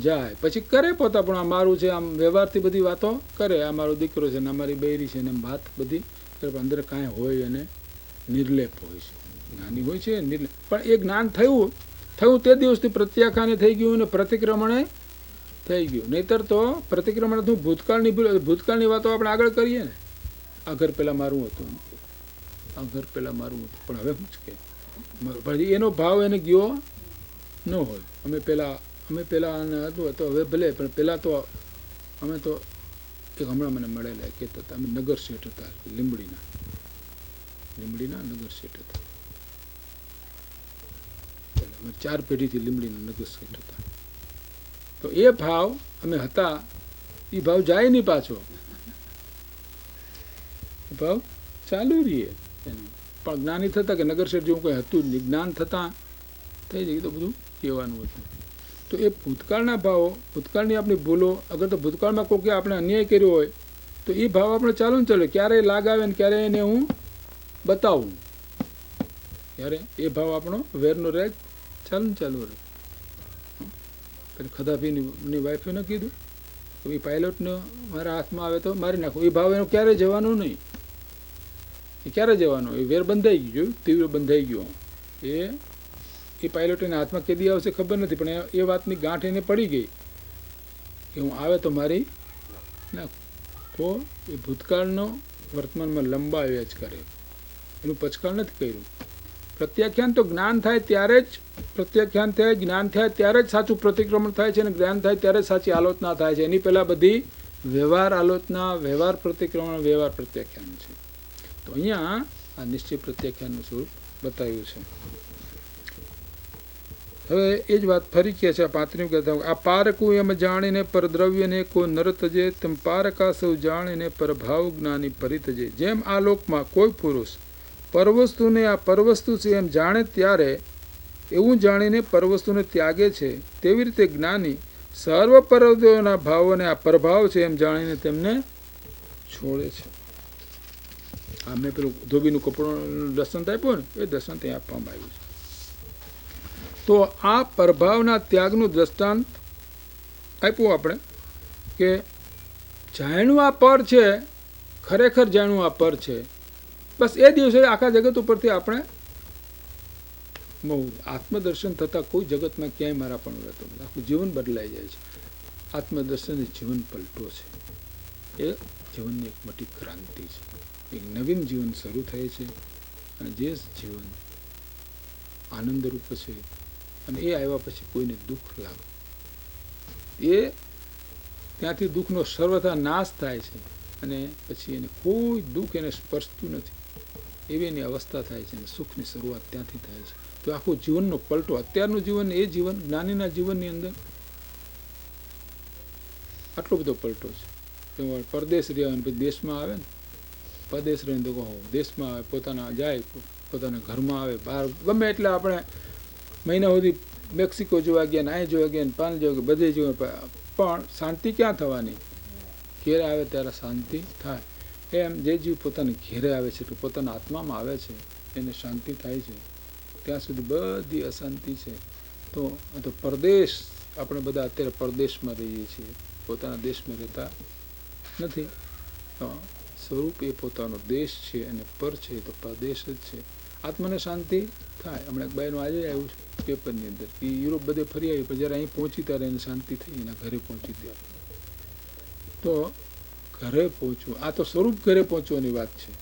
જાય. પછી કરે પોતાપણું, આ મારું છે, આમ વ્યવહારથી બધી વાતો કરે, આ મારો દીકરો છે ને અમારી બૈરી છે ને એમ વાત બધી કરે, પણ અંદર કાંઈ હોય અને નિર્લેપ હોય છે. જ્ઞાની હોય છે નિર્લેપ. પણ એ જ્ઞાન થયું તે દિવસથી પ્રત્યાખ્યાને થઈ ગયું અને પ્રતિક્રમણે થઈ ગયું. નહીતર તો પ્રતિક્રમણ હતું ભૂતકાળની વાતો આપણે આગળ કરીએ ને, આ ઘર પહેલાં મારું હતું, આ ઘર પહેલાં મારું હતું, પણ હવે શું છે કે એનો ભાવ એને ગયો ન હોય. અમે પહેલાં હતું તો હવે ભલે, પણ પહેલાં તો અમે તો એક હમણાં મને મળેલા કહેતા હતા, અમે નગર શેઠ હતા લીંબડીના નગર શેઠ હતા. અમે 4 પેઢીથી લીંબડીના નગર શેઠ હતા. તો એ ભાવ અમે હતા, એ ભાવ જાય નહીં પાછો, ભાવ ચાલુ રહીએ એનું. પણ જ્ઞાની થતા કે નગર શેઠ જેવું કંઈ હતું જ નહીં, જ્ઞાન થતાં થઈ જાય તો બધું કહેવાનું હતું. તો એ ભૂતકાળના ભાવો, ભૂતકાળની આપણી ભૂલો, અગર તો ભૂતકાળમાં કોઈ આપણે અન્યાય કર્યો હોય તો એ ભાવ આપણે ચાલુ ને ચાલે. ક્યારે લાગ આવે ને ક્યારે એને હું બતાવું, ત્યારે એ ભાવ આપણો વેરનો રહે ચાલુ રહે. પછી ખદાફીની વાઈફે ન કીધું કે એ પાયલોટને મારા હાથમાં આવે તો મારી નાખું. એ ભાવ એનો ક્યારે જવાનું નહીં, એ ક્યારે જવાનો? એ વેર બંધાઈ ગયું, તીવ્ર બંધાઈ ગયો. એ પાયલોટ એના હાથમાં કેદી આવશે ખબર નથી, પણ એ વાતની ગાંઠ એને પડી ગઈ કે હું આવે તો મારી નાખું. તો એ ભૂતકાળનો વર્તમાનમાં લંબાવ્યા જ કરે, એનું પચકાળ નથી કર્યું. પ્રત્યાખ્યાન તો જ્ઞાન થાય ત્યારે જ પ્રત્યાખ્યાન થાય, જ્ઞાન થાય ત્યારે જ સાચું પ્રતિક્રમણ થાય છે, અને જ્ઞાન થાય ત્યારે જ સાચી આલોચના થાય છે. એની પહેલાં બધી વ્યવહાર આલોચના, વ્યવહાર પ્રતિક્રમણ, વ્યવહાર પ્રત્યાખ્યાન છે. તો અહીંયા આ નિશ્ચય પ્રત્યાખ્યાનનું સ્વરૂપ બતાવ્યું છે. હવે એ જ વાત ફરી કહે છે 35 કહેતા, આ પારકું એમ જાણીને પરદ્રવ્યને કો નર તજે, તેમ પારકા સૌ જાણીને પરભાવ જ્ઞાની પરિતજે. જેમ આ લોકમાં કોઈ પુરુષ પરવસ્તુને આ પરવસ્તુ છે એમ જાણે ત્યારે એવું જાણીને પરવસ્તુને ત્યાગે છે, તેવી રીતે જ્ઞાની સર્વ પરદ્રવ્યોના ભાવોને આ પરભાવ છે એમ જાણીને તેમને છોડે છે. આ મેં પેલું ધોબીનું કપડું દર્શન આપ્યું ને, એ દર્શન ત્યાં આપવામાં આવ્યું છે. તો આ પ્રભાવના ત્યાગનું દ્રષ્ટાંત આપ્યું આપણે કે જાણ્યું આ પર છે, ખરેખર જાણ્યું આ પર છે, બસ એ દિવસે આખા જગત ઉપરથી આપણે આત્મદર્શન થતાં કોઈ જગતમાં ક્યાંય મારા પણ રહેતો નથી. આખું જીવન બદલાઈ જાય છે. આત્મદર્શન એ જીવન પલટો છે, એ જીવનની એક મોટી ક્રાંતિ છે. એક નવીન જીવન શરૂ થાય છે, અને જે જીવન આનંદરૂપ છે, અને એ આવ્યા પછી કોઈને દુઃખ લાગે, એ ત્યાંથી દુઃખનો સર્વથા નાશ થાય છે, અને પછી એને કોઈ દુઃખ એને સ્પર્શતું નથી, એવી એની અવસ્થા થાય છે, અને સુખની શરૂઆત ત્યાંથી થાય છે. તો આખો જીવનનો પલટો, અત્યારનું જીવન એ જીવન જ્ઞાનીના જીવનની અંદર આટલો બધો પલટો છે. પરદેશ રહ્યા અને પછી દેશમાં આવે ને, પરદેશ રહીને તો કહો દેશમાં આવે, પોતાના જાય, પોતાના ઘરમાં આવે, બહાર ગમે એટલે આપણે મહિના સુધી મેક્સિકો જોવા ગયા ને અહીં જોવા ગયા ને પાન જોવા ગયા, બધે જોવા, પણ શાંતિ ક્યાં થવાની? ઘેરે આવે ત્યારે શાંતિ થાય. એમ જે જીવ પોતાના ઘેરે આવે છે, તો પોતાના આત્મામાં આવે છે, એને શાંતિ થાય છે. ત્યાં સુધી બધી અશાંતિ છે. તો પરદેશ, આપણે બધા અત્યારે પરદેશમાં રહીએ છીએ, પોતાના દેશમાં રહેતા નથી. સ્વરૂપ એ પોતાનો દેશ છે અને પર છે તો પરદેશ જ છે. આત્માને શાંતિ થાય. હમણાં એક બાઈનું આજે આવ્યું છે પેપરની અંદર, એ યુરોપ બધે ફરી આવી, પણ જ્યારે અહીં પહોંચી ત્યારે એને શાંતિ થઈ, એના ઘરે પહોંચી ત્યારે. તો ઘરે પહોંચવું, આ તો સ્વરૂપ ઘરે પહોંચવાની વાત છે.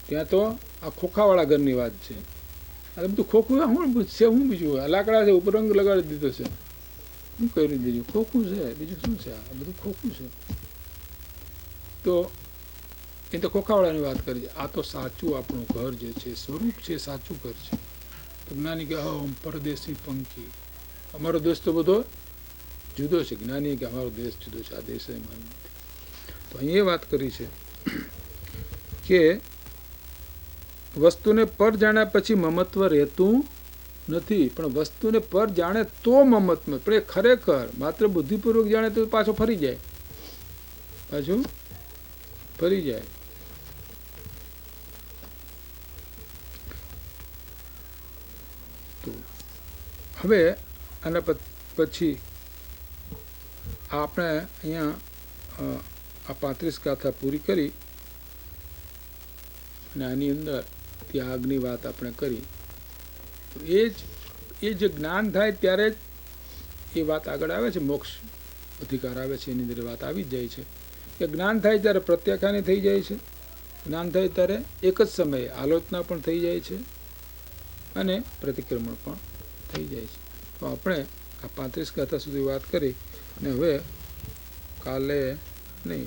ત્યાં તો આ ખોખાવાળા ઘરની વાત છે. આ બધું ખોખું છે, હું બીજું લાકડા છે, ઉપર રંગ લગાડી દીધો છે, શું કર્યું બીજું? ખોખું છે, બીજું શું છે? આ બધું ખોખું છે. તો એ તો ખોખાવાળાની વાત કરી છે. આ તો સાચું આપણું ઘર જે છે, સ્વરૂપ છે, સાચું ઘર છે. તો જ્ઞાની કે પરદેશી પંખી, અમારો દેશ તો બધો જુદો છે. જ્ઞાની કે અમારો દેશ જુદો છે, આ દેશ એમાં નથી. તો અહીં એ વાત કરી છે કે વસ્તુને પર જાણ્યા પછી મમત્વ રહેતું નથી, પણ વસ્તુને પર જાણે તો મમત્વ, પણ એ ખરેખર માત્ર બુદ્ધિપૂર્વક જાણે તો પાછો ફરી જાય, પાછું ફરી જાય. તો હવે આના પછી આપણે અહીંયા આ 35 ગાથા પૂરી કરી અને આની અંદર ત્યાગની વાત આપણે કરી. તો એ જે જ્ઞાન થાય ત્યારે જ એ વાત આગળ આવે છે, મોક્ષ અધિકાર આવે છે, એની અંદર વાત આવી જ જાય છે કે જ્ઞાન થાય ત્યારે પ્રત્યાખ્યાની થઈ જાય છે. જ્ઞાન થાય ત્યારે એક જ સમયે આલોચના પણ થઈ જાય છે અને પ્રતિક્રમણ પણ થઈ જાય છે. તો આપણે આ 35 ગાથા સુધી વાત કરી અને હવે કાલે નહીં,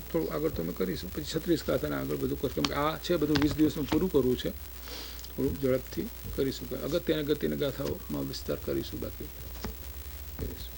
થોડું આગળ તો અમે કરીશું, પછી 36 ગાથાને આગળ બધું કરશું, કેમ કે આ છે બધું 20 દિવસમાં પૂરું કરવું છે. થોડુંક ઝડપથી કરીશું, અગત્યની ગાથાઓમાં વિસ્તાર કરીશું, બાકી કરીશું.